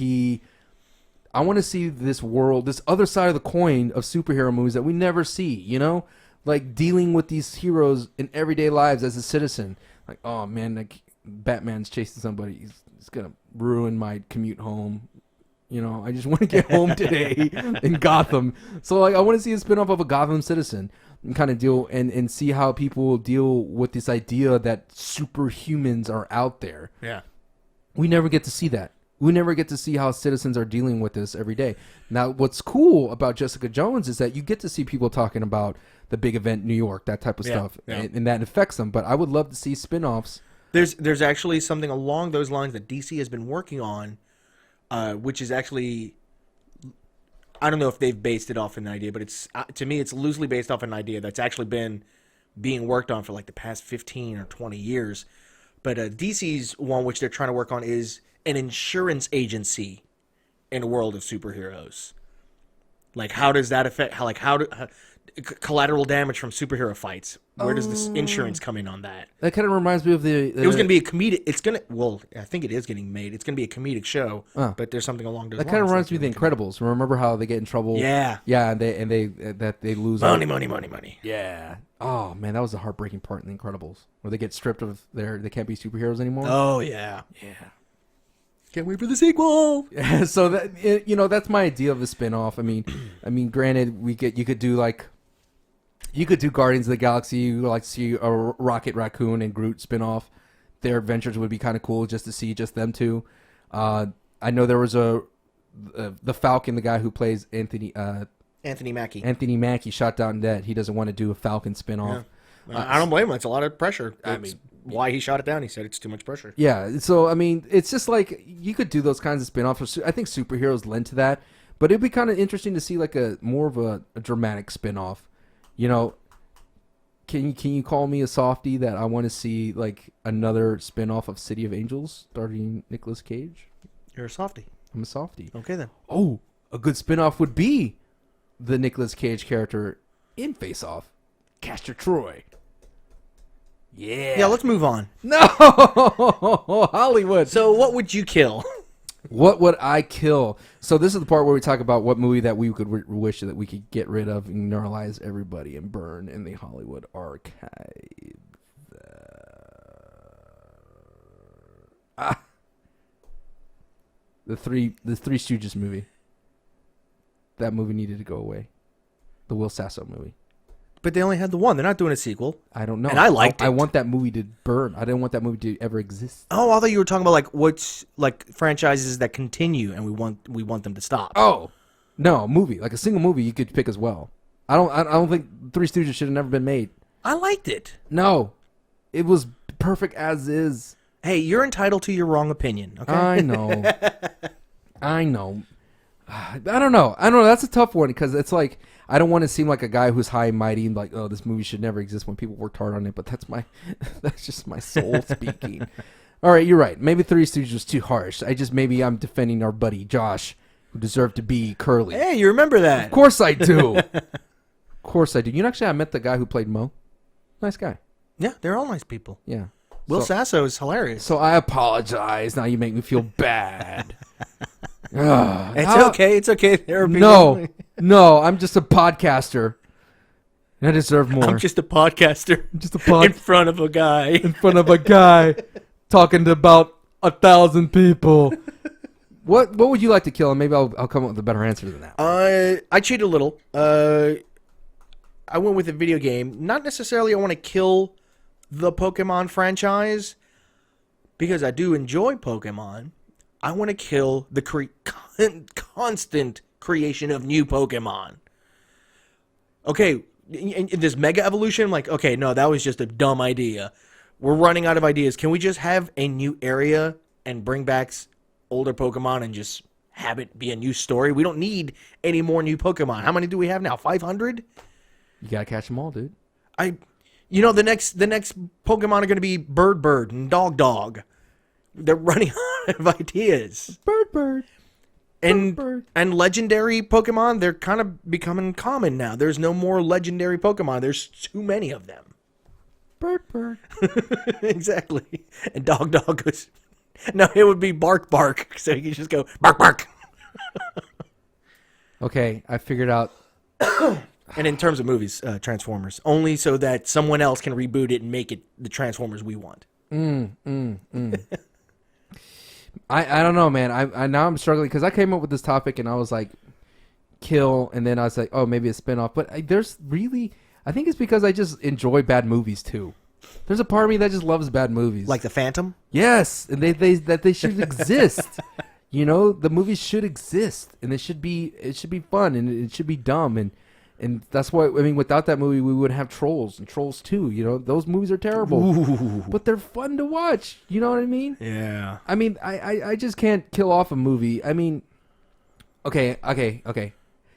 I want to see this world, this other side of the coin of superhero movies that we never see, like dealing with these heroes in everyday lives as a citizen. Like, oh man, like Batman's chasing somebody. He's going to ruin my commute home. I just want to get home today in Gotham. So like, I want to see a spinoff of a Gotham Citizen and kind of deal and see how people deal with this idea that superhumans are out there. Yeah. We never get to see that. We never get to see how citizens are dealing with this every day. Now, what's cool about Jessica Jones is that you get to see people talking about the big event in New York, that type of stuff, and that affects them. But I would love to see spinoffs. There's actually something along those lines that DC has been working on, which is actually, I don't know if they've based it off an idea, but it's to me it's loosely based off an idea that's actually been being worked on for like the past 15 or 20 years. But DC's one, which they're trying to work on, is an insurance agency in a world of superheroes. Like, how does that affect? Collateral damage from superhero fights? Where does this insurance come in on that? That kind of reminds me of the. It was going to be a comedic. Well, I think it is getting made. It's going to be a comedic show, but there's something along those lines. That kind of reminds me of The Incredibles. Remember how they get in trouble? Yeah, yeah, and they lose money. Yeah. Oh man, that was the heartbreaking part in The Incredibles, where they get stripped of they can't be superheroes anymore. Oh yeah. Can't wait for the sequel. So that that's my idea of a spinoff. I mean, granted, you could do Guardians of the Galaxy. You would like to see a Rocket Raccoon and Groot spinoff. Their adventures would be kind of cool just to see just them two. I know there was the Falcon, the guy who plays Anthony Mackie. Anthony Mackie shot down dead. He doesn't want to do a Falcon spinoff. Yeah. I don't blame him. It's a lot of pressure. Why he shot it down. He said it's too much pressure. Yeah. So it's just like you could do those kinds of spinoffs. I think superheroes lend to that, but it'd be kind of interesting to see like more of a dramatic spinoff. Can you call me a softie that I want to see like another spinoff of City of Angels starring Nicolas Cage? You're a softie. I'm a softie. Okay then. Oh, a good spinoff would be the Nicolas Cage character in Face Off, Castor Troy. Yeah, let's move on. No, Hollywood. So what would you kill? What would I kill? So this is the part where we talk about what movie that we could wish that we could get rid of and neuralize everybody and burn in the Hollywood archive. The Three Stooges movie. That movie needed to go away. The Will Sasso movie. But they only had the one. They're not doing a sequel. I don't know. And I liked it. I want that movie to burn. I didn't want that movie to ever exist. Oh, I thought you were talking about what's franchises that continue and we want them to stop. Oh, no, movie, like a single movie you could pick as well. I don't think Three Stooges should have never been made. I liked it. No, it was perfect as is. Hey, you're entitled to your wrong opinion. Okay. I know. I know. I don't know. That's a tough one because it's like I don't want to seem like a guy who's high and mighty and like, oh, this movie should never exist when people worked hard on it. But that's just my soul speaking. All right, you're right. Maybe Three Stooges was too harsh. Maybe I'm defending our buddy Josh, who deserved to be curly. Hey, you remember that? Of course I do. Of course I do. I met the guy who played Mo. Nice guy. Yeah, they're all nice people. Yeah. Will Sasso is hilarious. So I apologize. Now you make me feel bad. It's okay. There are people. No, I'm just a podcaster. I deserve more. I'm just a podcaster. In front of a guy. In front of a guy talking to about 1,000 people. What would you like to kill? And maybe I'll come up with a better answer than that. I cheated a little. I went with a video game. Not necessarily I want to kill the Pokemon franchise, because I do enjoy Pokemon. I want to kill the constant creation of new Pokemon. Okay, in this Mega Evolution, I'm like, okay, no, that was just a dumb idea. We're running out of ideas. Can we just have a new area and bring back older Pokemon and just have it be a new story? We don't need any more new Pokemon. How many do we have now? 500? You gotta catch them all, dude. The next Pokemon are going to be Bird and Dog. They're running out of ideas. Bird bird. And Bird. and legendary Pokemon, they're kind of becoming common now. There's no more legendary Pokemon. There's too many of them. Bird. Exactly. And dog goes. No, it would be bark. So you can just go bark. Okay, I figured out. And in terms of movies, Transformers, only so that someone else can reboot it and make it the Transformers we want. I don't know, man. I now I'm struggling because I came up with this topic and I was like, kill, and then I was like, oh, maybe a spinoff. But there's really, I think it's because I just enjoy bad movies too. There's a part of me that just loves bad movies, Like the Phantom. yes, and they should exist. You know, the movies should exist, and it should be fun, and it should be dumb, and that's why, I mean, without that movie, we wouldn't have Trolls and Trolls 2. You know, those movies are terrible, but they're fun to watch. You know what I mean? Yeah. I mean, I just can't kill off a movie. I mean, okay.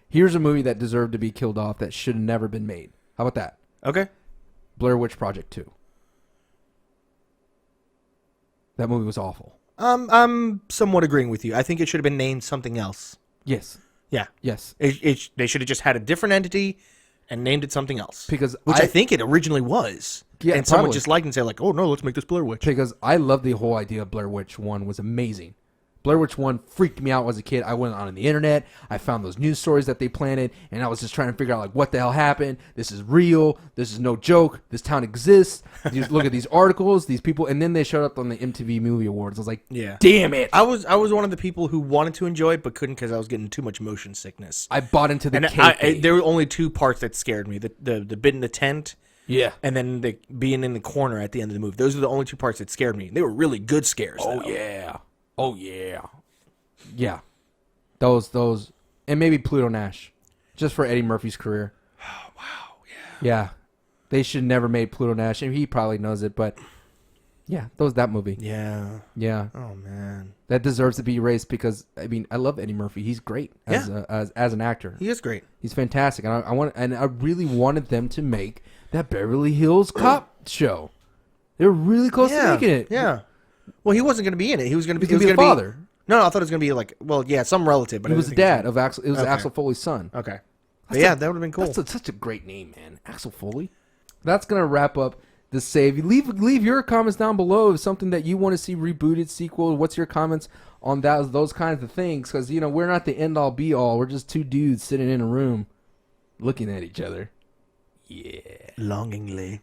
Here's a movie that deserved to be killed off that should have never been made. How about that? Okay. Blair Witch Project 2. That movie was awful. I'm somewhat agreeing with you. I think it should have been named something else. Yes. Yeah. Yes. They should have just had a different entity and named it something else. Because Which I think it originally was. Yeah, and someone probably. just liked it and said, like, oh, no, let's make this Blair Witch. Because I love the whole idea of Blair Witch 1 was amazing. Blair Witch 1 freaked me out as a kid. I went on the internet. I found those news stories that they planted, and I was just trying to figure out, like, what the hell happened? This is real. This is no joke. This town exists. You look at these articles, these people, and then they showed up on the MTV Movie Awards. I was like, Yeah. damn it. I was one of the people who wanted to enjoy it but couldn't because I was getting too much motion sickness. I bought into the And kayfabe. there were only two parts that scared me: the bit in the tent, Yeah. and then the being in the corner at the end of the movie. Those are the only two parts that scared me. They were really good scares. Oh, though. yeah. Oh, yeah. Yeah. Those. And maybe Pluto Nash. Just for Eddie Murphy's career. Oh, wow. Yeah. Yeah. They should never made Pluto Nash. And he probably knows it, but yeah, that movie. Yeah. Yeah. Oh man. That deserves to be erased because I mean I love Eddie Murphy. He's great as an actor. He is great. He's fantastic, and I really wanted them to make that Beverly Hills Cop show. They were really close to making it. Yeah. Well, he wasn't going to be in it. He was going to be. He was gonna be a father. No, I thought it was going to be like, well, yeah, some relative. But He I was didn't the think dad of Axel. It was Okay. Axel Foley's son. Okay. But yeah, that would have been cool. That's such a great name, man. Axel Foley. That's gonna wrap up the save. Leave your comments down below of something that you want to see rebooted, sequel. What's your comments on those kinds of things? Because we're not the end all be all. We're just two dudes sitting in a room, looking at each other. Yeah, longingly.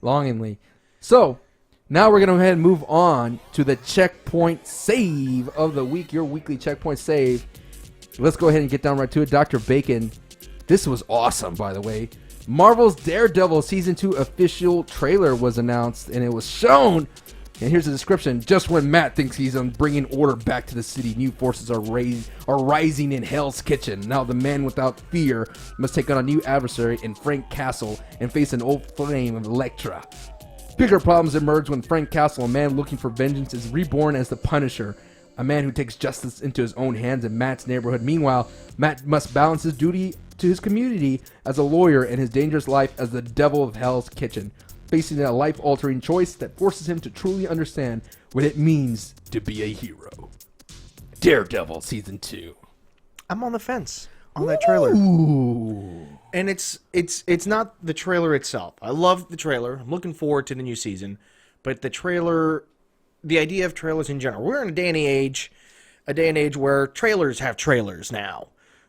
So now we're gonna go ahead and move on to the checkpoint save of the week. Your weekly checkpoint save. Let's go ahead and get down right to it. Dr. Bacon. This was awesome, by the way. Marvel's Daredevil Season 2 official trailer was announced, and it was shown. And here's the description. Just when Matt thinks he's bringing order back to the city, new forces are rising in Hell's Kitchen. Now the man without fear must take on a new adversary in Frank Castle and face an old flame of Elektra. Bigger problems emerge when Frank Castle, a man looking for vengeance, is reborn as the Punisher, a man who takes justice into his own hands in Matt's neighborhood. Meanwhile, Matt must balance his duty to his community as a lawyer and his dangerous life as the devil of Hell's Kitchen, facing a life-altering choice that forces him to truly understand what it means to be a hero. Daredevil Season 2. I'm on the fence on that trailer. Ooh. And it's not the trailer itself. I love the trailer. I'm looking forward to the new season. But the trailer, the idea of trailers in general. We're in a day and age where trailers have trailers now.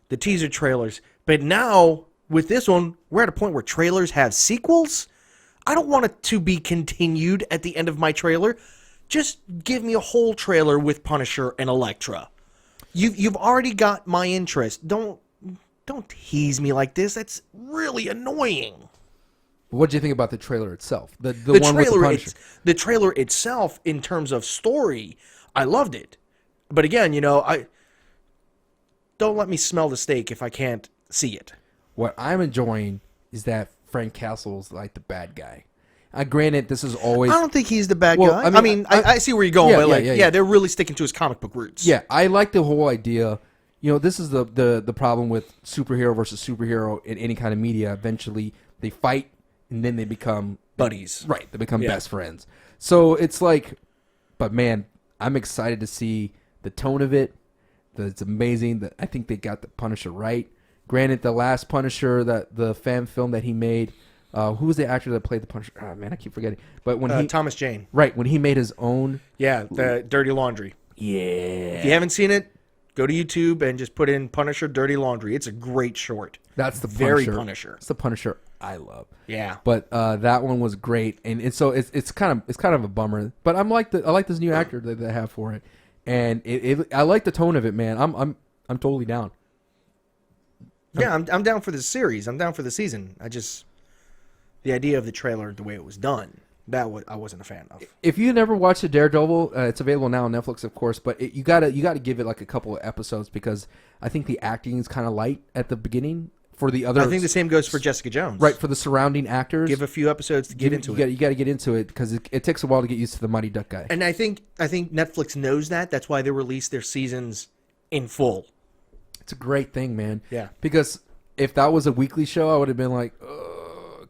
The teaser trailers. But now, with this one, we're at a point where trailers have sequels. I don't want it to be continued at the end of my trailer. Just give me a whole trailer with Punisher and Elektra. You've already got my interest. Don't tease me like this. That's really annoying. What do you think about the trailer itself? The one with the Punisher. The trailer itself, in terms of story, I loved it. But again, I don't let me smell the steak if I can't see it. What I'm enjoying is that Frank Castle's like the bad guy. Granted, this is always... I don't think he's the bad Well, guy. I see where you're going. They're really sticking to his comic book roots. Yeah, I like the whole idea. This is the problem with superhero versus superhero in any kind of media. Eventually, they fight, and then they become... buddies. Right, they become best friends. So it's like... But man, I'm excited to see the tone of it, It's amazing. I think they got the Punisher right. Granted, the last Punisher, the fan film that he made, who was the actor that played the Punisher? Oh, man, I keep forgetting. But when Thomas Jane. Right, when he made his own. Yeah, the Dirty Laundry. Yeah. If you haven't seen it, go to YouTube and just put in Punisher Dirty Laundry. It's a great short. That's the very Punisher. Punisher. It's the Punisher I love. Yeah. But that one was great, and so it's kind of a bummer. But I like this new actor that they have for it, and I like the tone of it, man. I'm totally down. Yeah, I'm down for the series. I'm down for the season. The idea of the trailer, the way it was done, I wasn't a fan of. If you never watched the Daredevil, it's available now on Netflix, of course. But you gotta give it like a couple of episodes because I think the acting is kind of light at the beginning for the other. I think the same goes for Jessica Jones. Right, for the surrounding actors. Give a few episodes to get into it. You got to get into it because it takes a while to get used to the Mighty Duck guy. And I think Netflix knows that. That's why they release their seasons in full. It's a great thing, man. Yeah. Because if that was a weekly show, I would have been like,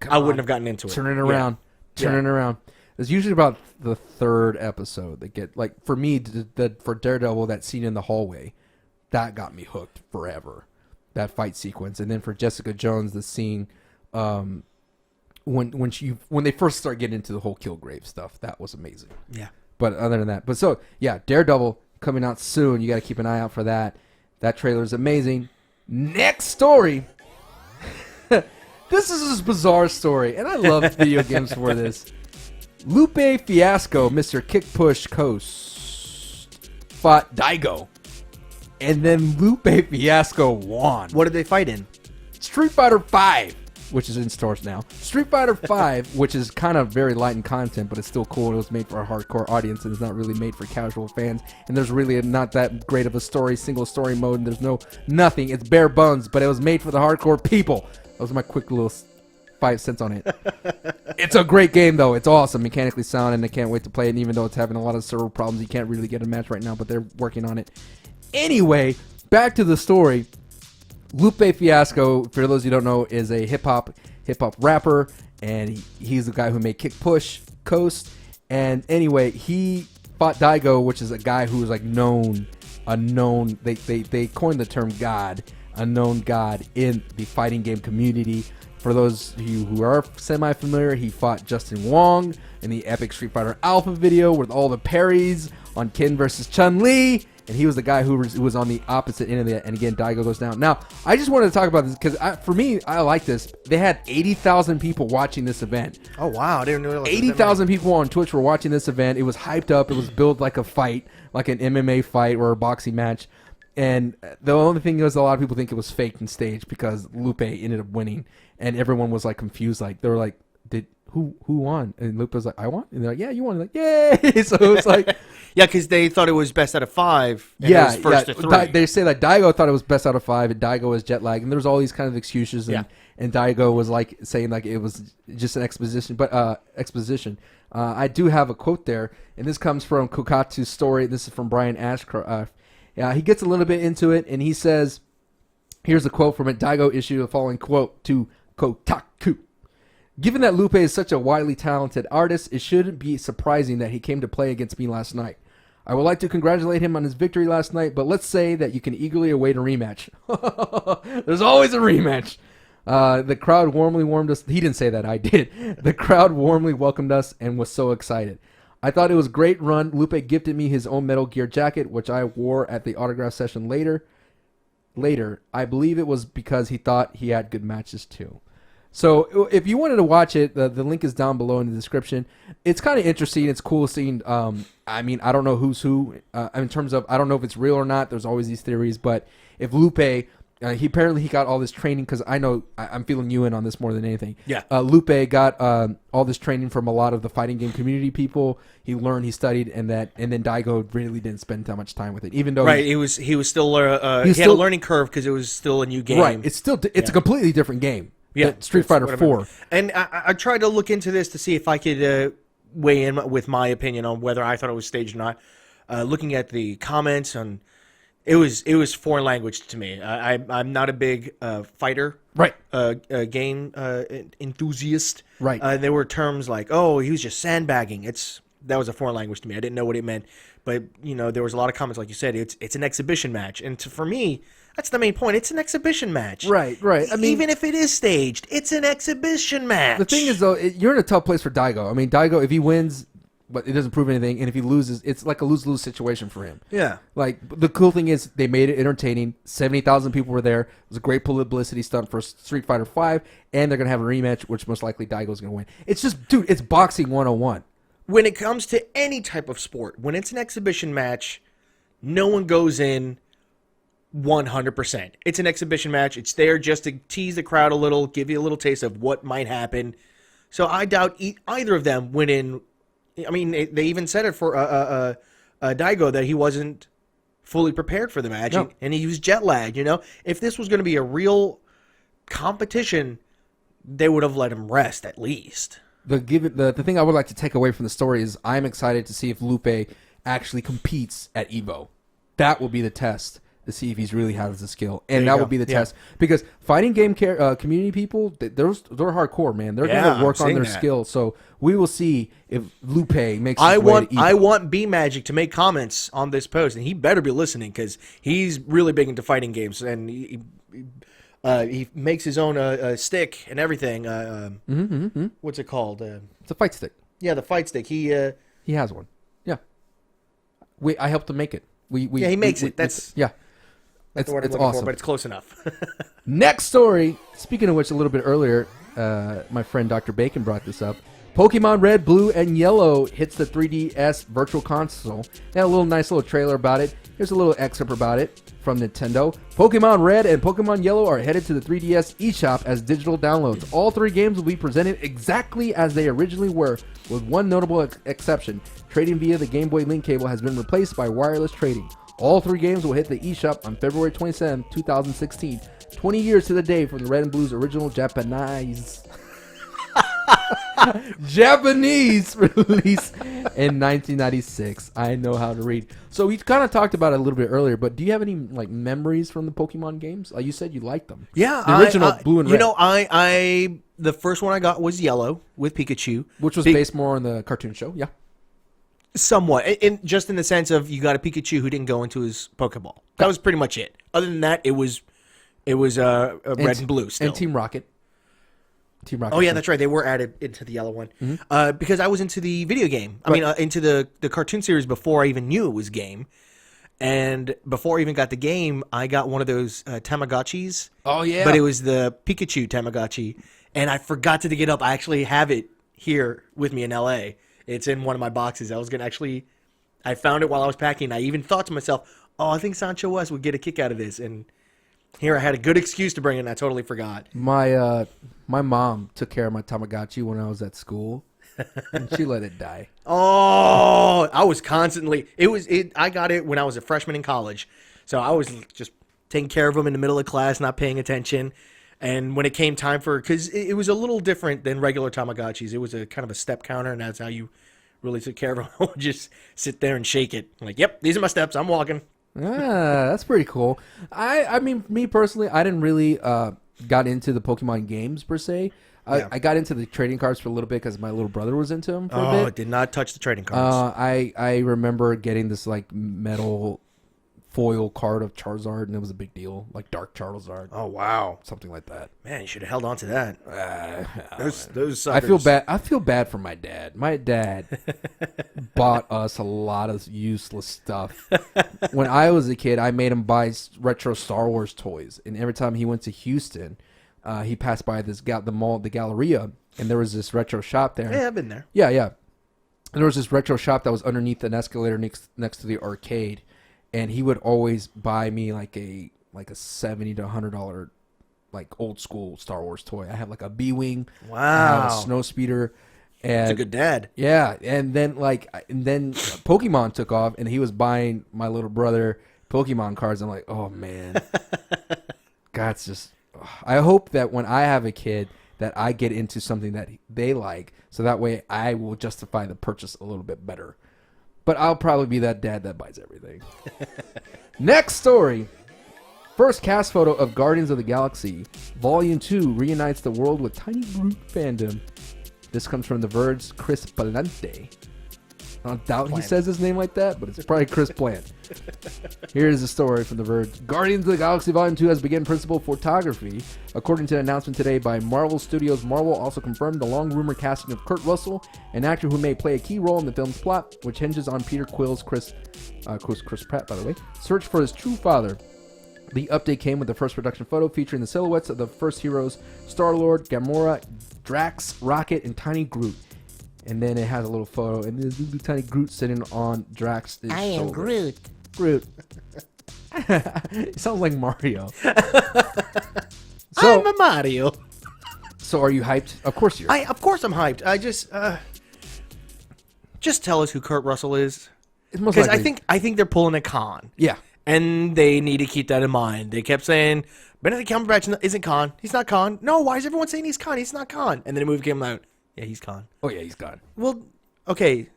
I wouldn't have gotten into it. Turn it around. There's usually about the third episode that get, like, for me, for Daredevil, that scene in the hallway, that got me hooked forever. That fight sequence. And then for Jessica Jones, the scene when they first start getting into the whole Killgrave stuff, that was amazing. Yeah. But other than that, Daredevil coming out soon. You got to keep an eye out for that. That trailer is amazing. Next story. This is a bizarre story, and I love video games for this. Lupe Fiasco, Mr. Kick Push Coast, fought Daigo. And then Lupe Fiasco won. What did they fight in? Street Fighter V, which is in stores now. Street Fighter V, which is kind of very light in content, but it's still cool. It was made for a hardcore audience, and it's not really made for casual fans. And there's really not that great of a single story mode, and there's nothing. It's bare bones, but it was made for the hardcore people. That was my quick little 5 cents on it. It's a great game, though. It's awesome, mechanically sound, and I can't wait to play it. And even though it's having a lot of server problems, you can't really get a match right now, but they're working on it. Anyway, back to the story. Lupe Fiasco, for those you don't know, is a hip hop rapper, and he's the guy who made Kick Push Coast. And anyway, he fought Daigo, which is a guy who is like they coined the term God, a known God in the fighting game community. For those of you who are semi-familiar, he fought Justin Wong in the epic Street Fighter Alpha video with all the parries on Ken versus Chun-Li. And he was the guy who was on the opposite end of it. And again, Daigo goes down. Now, I just wanted to talk about this because for me, I like this. They had 80,000 people watching this event. Oh, wow. I didn't realize 80,000 people on Twitch were watching this event. It was hyped up. It was billed like a fight, like an MMA fight or a boxing match. And the only thing is a lot of people think it was faked and staged because Lupe ended up winning. And everyone was like confused. Like they were like, who won? And Lupe was like, I won? And they're like, yeah, you won. And like, yay! So it's like... Yeah, because they thought it was best out of 5. And yeah, it was first to 3. They say that Daigo thought it was best out of 5, and Daigo was jet lag, and there was all these kind of excuses, and Daigo was like saying like it was just an exposition. But I do have a quote there, and this comes from Kokatu's story. This is from Brian Ashcraft. He gets a little bit into it, and he says, here's a quote from it. Daigo issued the following quote to Kotaku. Given that Lupe is such a widely talented artist, it shouldn't be surprising that he came to play against me last night. I would like to congratulate him on his victory last night, but let's say that you can eagerly await a rematch. There's always a rematch. The crowd warmly warmed us. He didn't say that, I did. The crowd warmly welcomed us and was so excited. I thought it was a great run. Lupe gifted me his own Metal Gear jacket, which I wore at the autograph session later. I believe it was because he thought he had good matches too. So if you wanted to watch it, the link is down below in the description. It's kind of interesting. It's cool seeing, I mean, I don't know who's who in terms of, I don't know if it's real or not. There's always these theories. But if Lupe, he got all this training, because I know I'm feeling you in on this more than anything. Yeah. Lupe got all this training from a lot of the fighting game community people. He learned, he studied, and then Daigo really didn't spend that much time with it, even though he was still he had a learning curve because it was still a new game. Right. It's a completely different game. Yeah, Street Fighter 4. And I tried to look into this to see if I could weigh in with my opinion on whether I thought it was staged or not. Looking at the comments, it was foreign language to me. I'm not a big fighter game enthusiast. Right. There were terms like, "Oh, he was just sandbagging." That was a foreign language to me. I didn't know what it meant. But, there was a lot of comments, like you said, it's an exhibition match. And for me, that's the main point. It's an exhibition match. Right. I mean, even if it is staged, it's an exhibition match. The thing is, though, you're in a tough place for Daigo. I mean, Daigo, if he wins, but it doesn't prove anything, and if he loses, it's like a lose-lose situation for him. Yeah. Like, the cool thing is they made it entertaining. 70,000 people were there. It was a great publicity stunt for Street Fighter V, and they're going to have a rematch, which most likely Daigo's going to win. It's just, dude, it's boxing 101. When it comes to any type of sport, when it's an exhibition match, no one goes in 100%. It's an exhibition match. It's there just to tease the crowd a little, give you a little taste of what might happen. So I doubt either of them went in. I mean, they even said it for Daigo that he wasn't fully prepared for the match, No. and he was jet lagged. If this was going to be a real competition, they would have let him rest at least. The thing I would like to take away from the story is I'm excited to see if Lupe actually competes at Evo. That will be the test to see if he's really has the skill, and that will be the test because fighting game community people, they're hardcore, man. They're going to work on their skill. So we will see if Lupe makes. I want B Magic to make comments on this post, and he better be listening because he's really big into fighting games, and he makes his own stick and everything. What's it called? It's a fight stick. Yeah, the fight stick. He has one. Yeah, I helped him make it. He makes it. That's It's awesome, awesome, but it's close enough. Next story. Speaking of which, a little bit earlier, my friend Dr.Bacon brought this up. Pokemon Red, Blue, and Yellow hits the 3DS Virtual Console. They had a nice little trailer about it. Here's a little excerpt about it from Nintendo. Pokemon Red and Pokemon Yellow are headed to the 3DS eShop as digital downloads. All three games will be presented exactly as they originally were, with one notable exception. Trading via the Game Boy Link cable has been replaced by wireless trading. All three games will hit the eShop on February 27, 2016. 20 years to the day from the Red and Blue's original Japanese release in 1996. I know how to read. So we kind of talked about it a little bit earlier, but do you have any memories from the Pokemon games? You said you liked them. Yeah, the original Blue and Red. The first one I got was Yellow with Pikachu, which was based more on the cartoon show. Yeah. Somewhat, just in the sense of you got a Pikachu who didn't go into his Pokeball. That was pretty much it. Other than that, it was Red and Blue still. And Team Rocket. Oh yeah, that's right. They were added into the yellow one because I was into the video game. I mean, into the cartoon series before I even knew it was game. And before I even got the game, I got one of those Tamagotchis. Oh yeah, but it was the Pikachu Tamagotchi, and I forgot to dig it up. I actually have it here with me in LA. It's in one of my boxes. I found it while I was packing. I even thought to myself, oh, I think SanchoWest would get a kick out of this. And here I had a good excuse to bring it, and I totally forgot. My mom took care of my Tamagotchi when I was at school, and she let it die. Oh, I was constantly... I got it when I was a freshman in college. So I was just taking care of him in the middle of class, not paying attention. And when it came time for, because it was a little different than regular Tamagotchis. It was a kind of a step counter, and that's how you really took care of them. I would just sit there and shake it. I'm like, yep, these are my steps. I'm walking. That's pretty cool. I mean, me personally, I didn't really got into the Pokemon games per se. I got into the trading cards for a little bit because my little brother was into them for a bit. Oh, did not touch the trading cards. I remember getting this metal foil card of Charizard, and it was a big deal, like Dark Charizard. Oh wow, something like that. Man, you should have held on to that. Those suckers. I feel bad for my dad. My dad bought us a lot of useless stuff. When I was a kid, I made him buy retro Star Wars toys, and every time he went to Houston, he passed by the mall, the Galleria, and there was this retro shop there. Yeah, I've been there. Yeah. And there was this retro shop that was underneath an escalator next to the arcade. And he would always buy me like a $70 to $100 old school Star Wars toy. I have a B-wing. Wow. I have a snow speeder. And that's a good dad. Yeah, and then Pokemon took off, and he was buying my little brother Pokemon cards. I'm like, oh man, God's just. I hope that when I have a kid, that I get into something that they like, so that way I will justify the purchase a little bit better. But I'll probably be that dad that buys everything. Next story. First cast photo of Guardians of the Galaxy. Volume 2 reunites the world with tiny Groot fandom. This comes from The Verge's Chris Plante. I don't doubt he says his name like that, but it's probably Chris Plante. Here is a story from The Verge. Guardians of the Galaxy Volume 2 has begun principal photography. According to an announcement today by Marvel Studios, Marvel also confirmed the long-rumored casting of Kurt Russell, an actor who may play a key role in the film's plot, which hinges on Peter Quill's Chris Pratt, by the way, search for his true father. The update came with the first production photo featuring the silhouettes of the first heroes, Star-Lord, Gamora, Drax, Rocket, and Tiny Groot. And then it has a little photo, and there's little tiny Groot sitting on Drax's shoulder. I am Groot. Groot. It sounds like Mario. I'm a Mario. So are you hyped? Of course you're. Of course I'm hyped. I just tell us who Kurt Russell is. Because I think they're pulling a con. Yeah. And they need to keep that in mind. They kept saying, Benedict Cumberbatch isn't Khan. He's not Khan. No, why is everyone saying he's Khan? He's not Khan. And then the movie came out. Yeah, he's Khan. Oh, yeah, he's gone. Well, okay.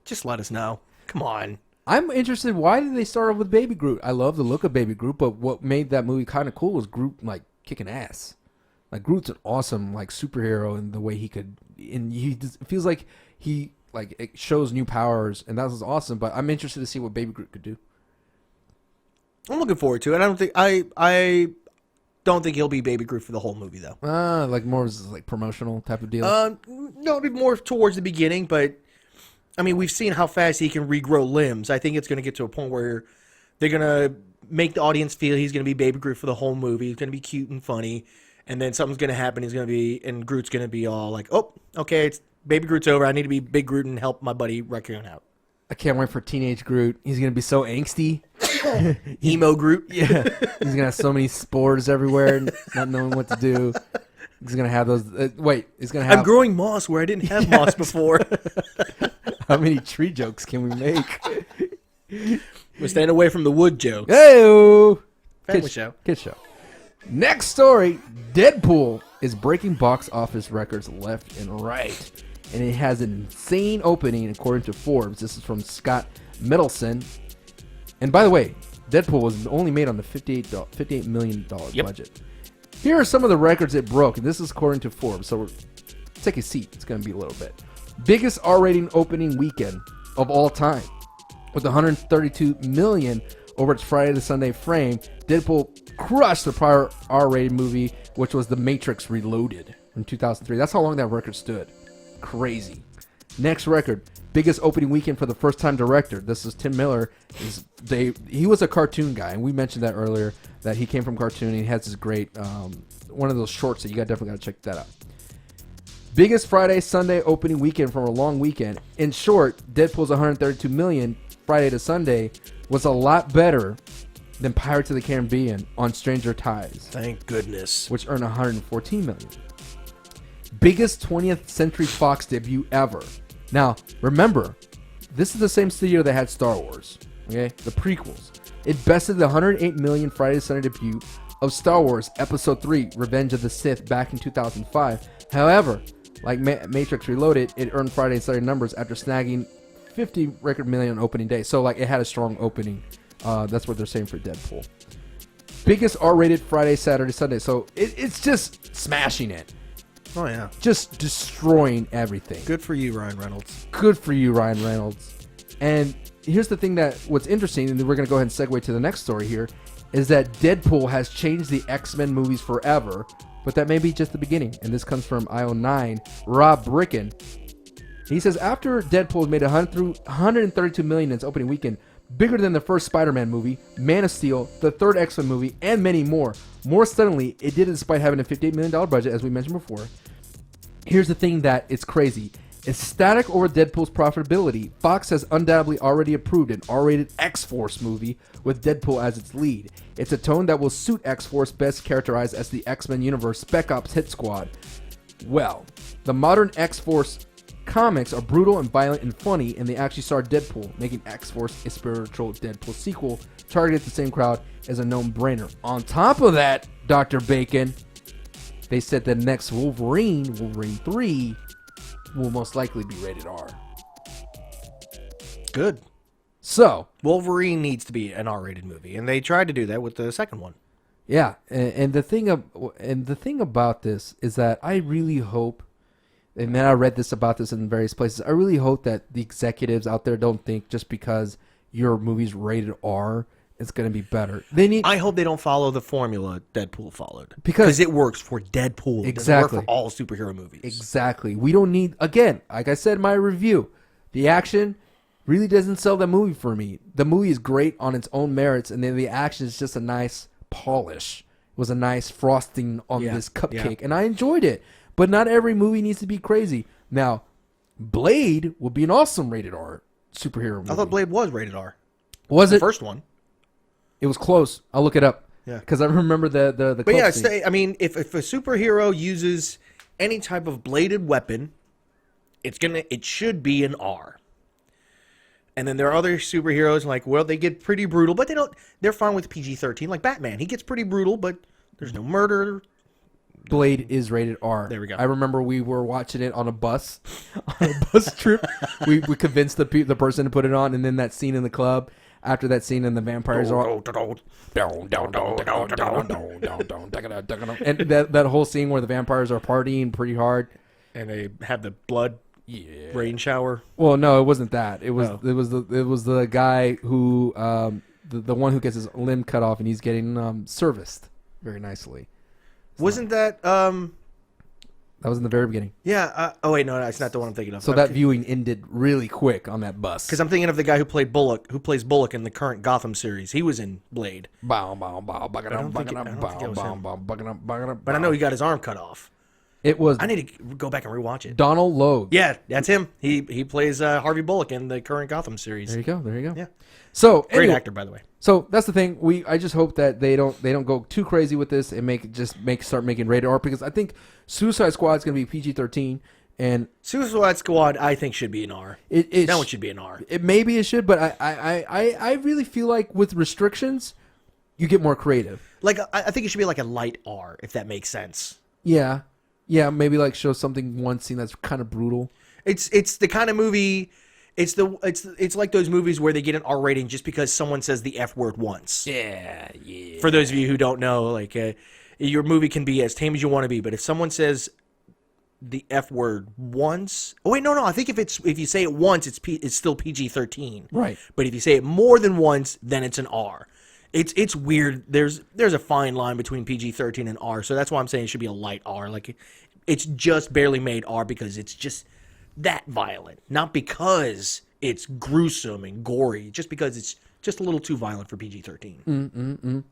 Just let us know. Come on. I'm interested. Why did they start off with Baby Groot? I love the look of Baby Groot, but what made that movie kind of cool was Groot, like, kicking ass. Like, Groot's an awesome, like, superhero in the way he could... And it feels like he, like, it shows new powers, and that was awesome, but I'm interested to see what Baby Groot could do. I'm looking forward to it. I don't think he'll be Baby Groot for the whole movie, though. Like more like promotional type of deal? No, it'll be more towards the beginning, but, I mean, we've seen how fast he can regrow limbs. I think it's going to get to a point where they're going to make the audience feel he's going to be Baby Groot for the whole movie. He's going to be cute and funny, and then something's going to happen. And Groot's going to be all like, oh, okay, it's Baby Groot's over. I need to be Big Groot and help my buddy Raccoon out. I can't wait for teenage Groot. He's going to be so angsty. Emo Groot. Yeah. He's going to have so many spores everywhere, not knowing what to do. He's going to have those... he's going to have... I'm growing moss where I didn't have moss before. How many tree jokes can we make? We're staying away from the wood jokes. Hey-o! Family show. Kid show. Next story. Deadpool is breaking box office records left and right. And it has an insane opening, according to Forbes. This is from Scott Middleton. And by the way, Deadpool was only made on the $58 million budget. Here are some of the records it broke, and this is according to Forbes. So take a seat. It's going to be a little bit. Biggest R-rating opening weekend of all time. With 132 million over its Friday to Sunday frame, Deadpool crushed the prior R-rated movie, which was The Matrix Reloaded in 2003. That's how long that record stood. Crazy. Next record, biggest opening weekend for the first-time director. This is Tim Miller. He was a cartoon guy, and we mentioned that earlier, that he came from cartoon. He has this great, one of those shorts that you definitely got to check that out. Biggest Friday, Sunday opening weekend from a long weekend. In short, Deadpool's 132 million Friday to Sunday was a lot better than Pirates of the Caribbean on Stranger Tides. Thank goodness. Which earned 114 million. Biggest 20th Century Fox debut ever. Now, remember, this is the same studio that had Star Wars, okay? The prequels. It bested the 108 million Friday to Sunday debut of Star Wars Episode 3, Revenge of the Sith, back in 2005. However, like Matrix Reloaded, it earned Friday and Saturday numbers after snagging 50 record million on opening day. So, like, it had a strong opening. That's what they're saying for Deadpool. Biggest R-rated Friday, Saturday, Sunday. So, it's just smashing it. Oh, yeah. Just destroying everything. Good for you, Ryan Reynolds. Good for you, Ryan Reynolds. And here's the thing what's interesting, and then we're going to go ahead and segue to the next story here, is that Deadpool has changed the X-Men movies forever, but that may be just the beginning. And this comes from IO9, Rob Bricken. He says, after Deadpool made 132 million in its opening weekend, bigger than the first Spider-Man movie, Man of Steel, the third X-Men movie, and many more. More stunningly, it did it despite having a $58 million budget, as we mentioned before. Here's the thing that is crazy. Ecstatic over Deadpool's profitability, Fox has undoubtedly already approved an R-rated X-Force movie with Deadpool as its lead. It's a tone that will suit X-Force, best characterized as the X-Men universe Spec Ops hit squad. Well, the modern X-Force comics are brutal and violent and funny, and they actually star Deadpool, making X-Force a spiritual Deadpool sequel targeted at the same crowd as a no-brainer. On top of that, Dr. Bacon, they said the next Wolverine 3, will most likely be rated R. Good. So, Wolverine needs to be an R-rated movie, and they tried to do that with the second one. Yeah, and the thing about this is that I really hope and then I read about this in various places. I really hope that the executives out there don't think just because your movie's rated R, it's going to be better. I hope they don't follow the formula Deadpool followed. Because it works for Deadpool. It doesn't work for all superhero movies. Exactly. We don't need, again, like I said in my review, the action really doesn't sell that movie for me. The movie is great on its own merits, and then the action is just a nice polish. It was a nice frosting on this cupcake, and I enjoyed it. But not every movie needs to be crazy. Now, Blade would be an awesome rated R superhero movie. I thought Blade was rated R. Was it? The first one. It was close. I'll look it up. Yeah. Because I remember the But yeah, I mean, if a superhero uses any type of bladed weapon, it should be an R. And then there are other superheroes like, well, they get pretty brutal, but they're fine with PG-13. Like Batman, he gets pretty brutal, but there's no murder. Blade is rated R. There we go. I remember we were watching it on a bus trip. we convinced the person to put it on, and then that scene in the club. After that scene, and the vampires are and that whole scene where the vampires are partying pretty hard, and they have the blood rain shower. Well, no, it wasn't that. It was the guy who the one who gets his limb cut off, and he's getting serviced very nicely. Wasn't that that was in the very beginning? Yeah. Oh wait, no, it's not the one I'm thinking of. So that viewing ended really quick on that bus. Because I'm thinking of the guy who plays Bullock in the current Gotham series. He was in Blade. But I know he got his arm cut off. It was. I need to go back and rewatch it. Donald Logue. Yeah, that's him. He plays Harvey Bullock in the current Gotham series. There you go. There you go. Yeah. So great actor, by the way. So that's the thing. I just hope that they don't go too crazy with this and start making rated R, because I think Suicide Squad is going to be PG-13, and Suicide Squad I think should be an R. That one should be an R. Maybe it should, but I really feel like with restrictions, you get more creative. Like I think it should be like a light R, if that makes sense. Yeah, maybe like show one scene that's kind of brutal. It's the kind of movie. It's like those movies where they get an R rating just because someone says the F word once. Yeah. For those of you who don't know, like your movie can be as tame as you want to be, but if someone says the F word once, oh wait, no, I think if you say it once, it's still PG-13. Right. But if you say it more than once, then it's an R. It's weird. There's a fine line between PG-13 and R, so that's why I'm saying it should be a light R. Like it's just barely made R because it's just that violent, not because it's gruesome and gory, just because it's just a little too violent for PG-13.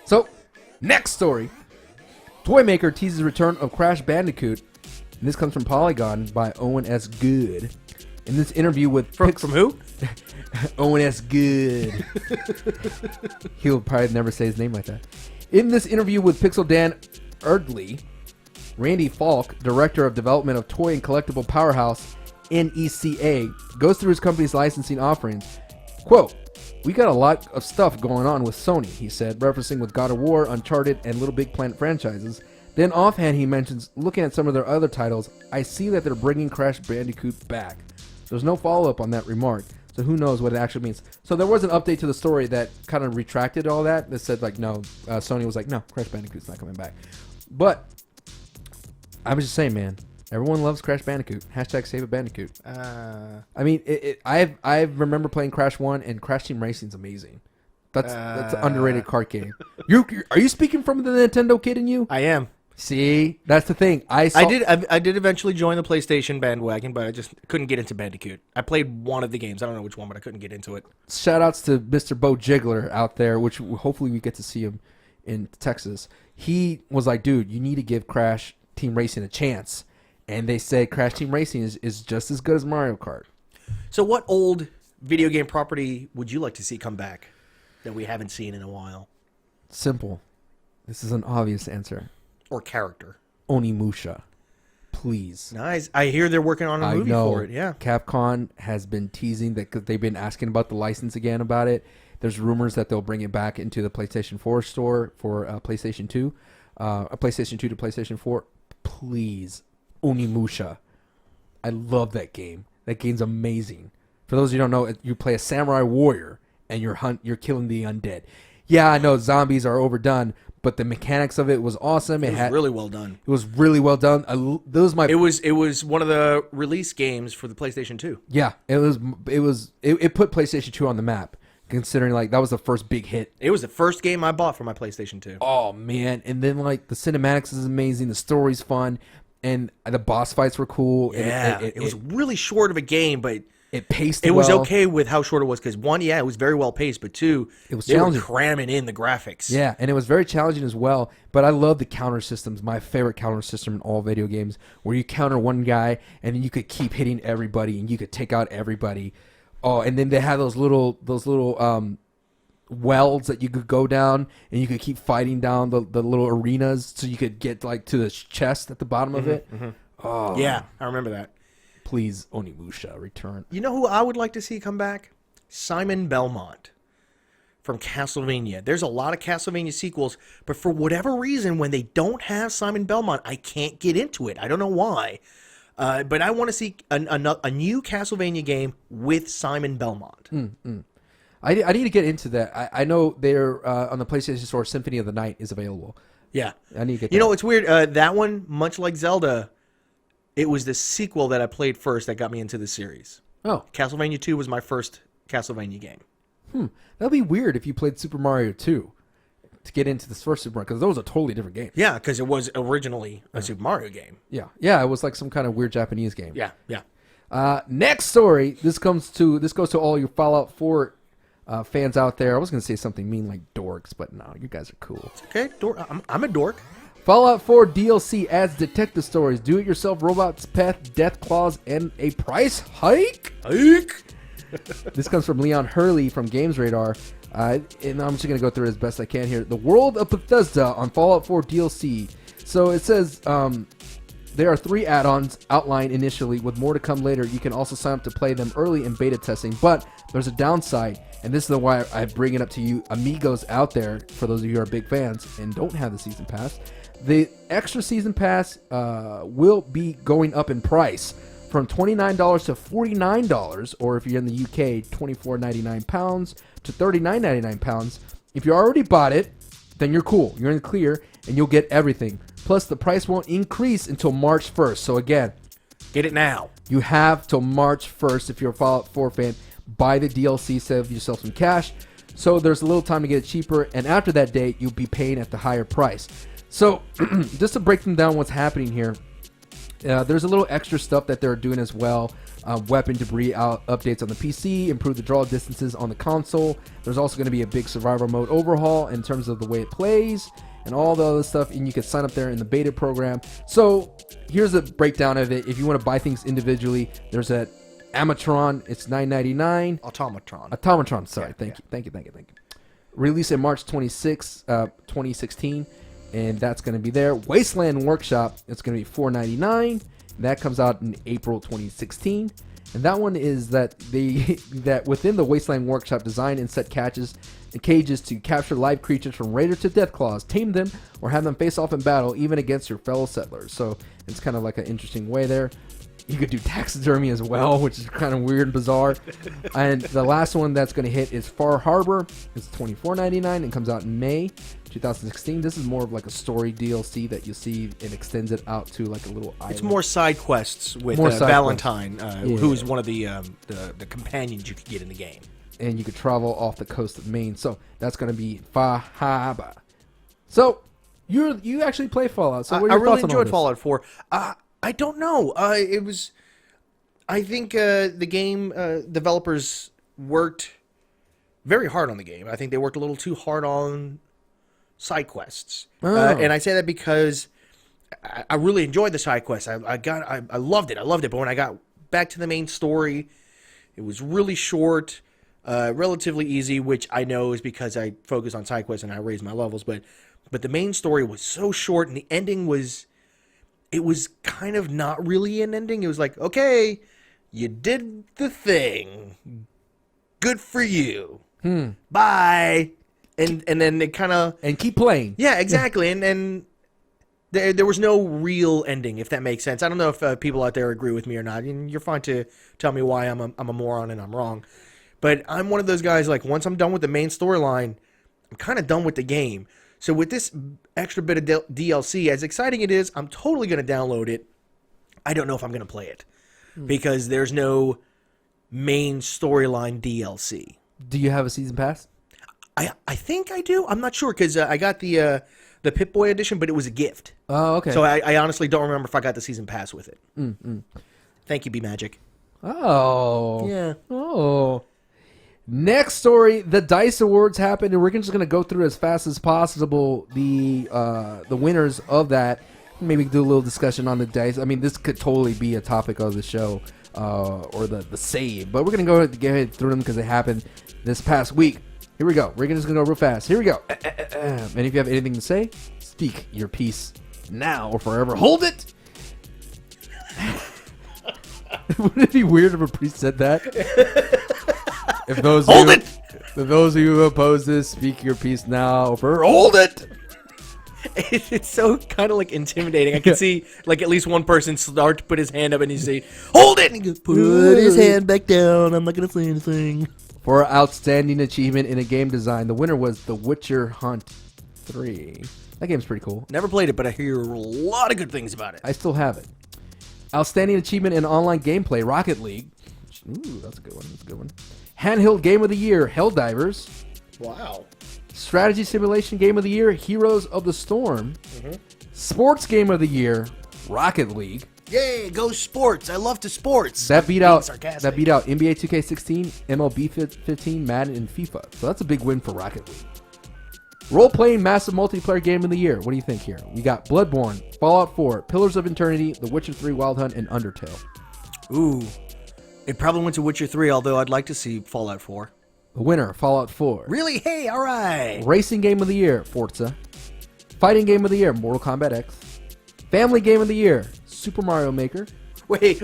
So, next story. Toy maker teases return of Crash Bandicoot. And this comes from Polygon by Owen S. Good. In this interview with From who? Owen S. Good. He'll probably never say his name like that. In this interview with Pixel Dan Erdley, Randy Falk, director of development of toy and collectible powerhouse NECA, goes through his company's licensing offerings. Quote, "We got a lot of stuff going on with Sony," he said, referencing with God of War, Uncharted, and Little Big Planet franchises. Then offhand he mentions, looking at some of their other titles, "I see that they're bringing Crash Bandicoot back." There's no follow-up on that remark, so who knows what it actually means. So there was an update to the story that kind of retracted all that said, like, no, Sony was like, no, Crash Bandicoot's not coming back. But I was just saying, man, everyone loves Crash Bandicoot. # Save a Bandicoot. I mean, I remember playing Crash 1, and Crash Team Racing's amazing. That's an underrated kart game. Are you speaking from the Nintendo kid in you? I am. See, that's the thing. I did eventually join the PlayStation bandwagon, but I just couldn't get into Bandicoot. I played one of the games. I don't know which one, but I couldn't get into it. Shout outs to Mr. Bo Jiggler out there, which hopefully we get to see him in Texas. He was like, dude, you need to give Crash Team Racing a chance. And they said Crash Team Racing is just as good as Mario Kart. So what old video game property would you like to see come back that we haven't seen in a while? Simple. This is an obvious answer. Or character. Onimusha. Please. Nice. I hear they're working on a movie for it. Yeah. Capcom has been teasing that, because they've been asking about the license again about it. There's rumors that they'll bring it back into the PlayStation 4 store for PlayStation 2. PlayStation 2 to PlayStation 4. Please. Onimusha. I love that game. That game's amazing. For those of you who don't know, you play a samurai warrior and you're killing the undead. Yeah, I know zombies are overdone, but the mechanics of it was awesome. It was really well done. It was really well done. It was one of the release games for the PlayStation 2. Yeah, it put PlayStation 2 on the map, considering like that was the first big hit. It was the first game I bought for my PlayStation 2. Oh man, and then like the cinematics is amazing, the story's fun, and the boss fights were cool. Yeah, it was really short of a game, but it paced it was well. okay with how short it was because one, it was very well paced, but two, it was they were challenging. cramming in the graphics. Yeah, and it was very challenging as well. But I love the counter systems. My favorite counter system in all video games, where you counter one guy and then you could keep hitting everybody and you could take out everybody. Oh, and then they had those little wells that you could go down and you could keep fighting down the little arenas so you could get like to the chest at the bottom of it. Mm-hmm. Oh Yeah, I remember that. Please, Onimusha, return. You know who I would like to see come back? Simon Belmont from Castlevania. There's a lot of Castlevania sequels, but for whatever reason, when they don't have Simon Belmont, I can't get into it. I don't know why. But I want to see a new Castlevania game with Simon Belmont. I need to get into that. I know they're on the PlayStation Store. Symphony of the Night is available. Yeah. I need to get You that. know, it's weird. That one, much like Zelda, it was the sequel that I played first that got me into the series. Oh, Castlevania 2 was my first Castlevania game. that'd be weird if you played Super Mario 2 to get into this first Super Mario, because those are totally different games. Yeah, because it was originally a Super Mario game. Yeah, it was like some kind of weird Japanese game. Yeah. Next story. This goes to all your Fallout 4 fans out there. I was going to say something mean like dorks, but no, you guys are cool. Okay, I'm a dork. Fallout 4 DLC adds detective stories, do-it-yourself robots, pet, death claws, and a price hike. This comes from Leon Hurley from Games Radar, and I'm just going to go through it as best I can here. The World of Bethesda on Fallout 4 DLC. So it says there are 3 add-ons outlined initially, with more to come later. You can also sign up to play them early in beta testing, but there's a downside, and this is why I bring it up to you amigos out there, for those of you who are big fans and don't have the season pass. The extra season pass will be going up in price from $29 to $49, or if you're in the UK, £24.99 to £39.99. If you already bought it, then you're cool. You're in the clear, and you'll get everything. Plus, the price won't increase until March 1st. So again, Get it now. you have till March 1st if you're a Fallout 4 fan. Buy the DLC, save yourself some cash. So there's a little time to get it cheaper, and after that date, you'll be paying at the higher price. So just to break them down what's happening here, there's a little extra stuff that they're doing as well. Weapon debris updates on the PC, improve the draw distances on the console. There's also going to be a big survival mode overhaul in terms of the way it plays and all the other stuff, and you can sign up there in the beta program. So here's a breakdown of it. If you want to buy things individually, there's a Amatron, it's $9.99. Automatron, sorry. Thank you. Released in March 26, 2016, and that's going to be there. Wasteland Workshop, it's going to be $4.99. That comes out in April 2016. And that one is that that within the Wasteland Workshop, design and set cages to capture live creatures from raider to deathclaws, tame them, or have them face off in battle, even against your fellow settlers. So it's kind of like an interesting way there. You could do taxidermy as well, which is kind of weird and bizarre. And the last one that's going to hit is Far Harbor. It's $24.99 and comes out in May 2016. This is more of like a story DLC that you see, and extends it out to like a little island. It's more side quests with Valentine, who's one of the companions you could get in the game. And you could travel off the coast of Maine. So that's going to be Far Harbor. So you actually play Fallout. So what are I your really thoughts on all enjoyed this? Fallout 4. I don't know. It was. I think the game developers worked very hard on the game. I think they worked a little too hard on side quests, and I say that because I really enjoyed the side quests. I loved it. But when I got back to the main story, it was really short, relatively easy, which I know is because I focus on side quests and I raise my levels. But the main story was so short, and the ending was. It was kind of not really an ending. It was like, okay, you did the thing. Good for you. Bye. And then it kind of... And keep playing. Yeah, exactly. And there was no real ending, if that makes sense. I don't know if people out there agree with me or not. And you're fine to tell me why I'm a moron and I'm wrong. But I'm one of those guys, like, once I'm done with the main storyline, I'm kind of done with the game. So with this extra bit of DLC, as exciting it is, I'm totally going to download it. I don't know if I'm going to play it because there's no main storyline DLC. Do you have a season pass? I think I do. I'm not sure because I got the Pip-Boy edition, but it was a gift. Oh, okay. So I honestly don't remember if I got the season pass with it. Thank you, B-Magic. Oh. Yeah. Oh. Next story, the DICE Awards happened, and we're just going to go through as fast as possible the winners of that. Maybe do a little discussion on the DICE. I mean, this could totally be a topic of the show or the save, but we're going to go ahead through them because they happened this past week. Here we go. We're just going to go real fast. Here we go. And if you have anything to say, speak your piece now or forever. Hold it! Wouldn't it be weird if a priest said that? If those Hold it! For those of you who oppose this, speak your piece now or forever. Hold it! It's so kind of like intimidating. I can see like at least one person start to put his hand up and he say, "Hold it!" And he goes, "Put his hand back down. I'm not going to say anything." For outstanding achievement in a game design, the winner was The Witcher Hunt 3. That game's pretty cool. Never played it, but I hear a lot of good things about it. I still have it. Outstanding achievement in online gameplay, Rocket League. Ooh, that's a good one. That's a good one. Handheld Game of the Year, Helldivers. Wow. Strategy Simulation Game of the Year, Heroes of the Storm. Sports Game of the Year, Rocket League. Yay, go sports. I love to sports. That beat out sarcastic. NBA 2K16, MLB 15, Madden, and FIFA. So that's a big win for Rocket League. Role-playing massive multiplayer game of the year. What do you think here? We got Bloodborne, Fallout 4, Pillars of Eternity, The Witcher 3 Wild Hunt, and Undertale. Ooh. It probably went to Witcher 3, although I'd like to see Fallout 4. The winner, Fallout 4. Really? Hey, all right. Racing Game of the Year, Forza. Fighting Game of the Year, Mortal Kombat X. Family Game of the Year, Super Mario Maker. Wait.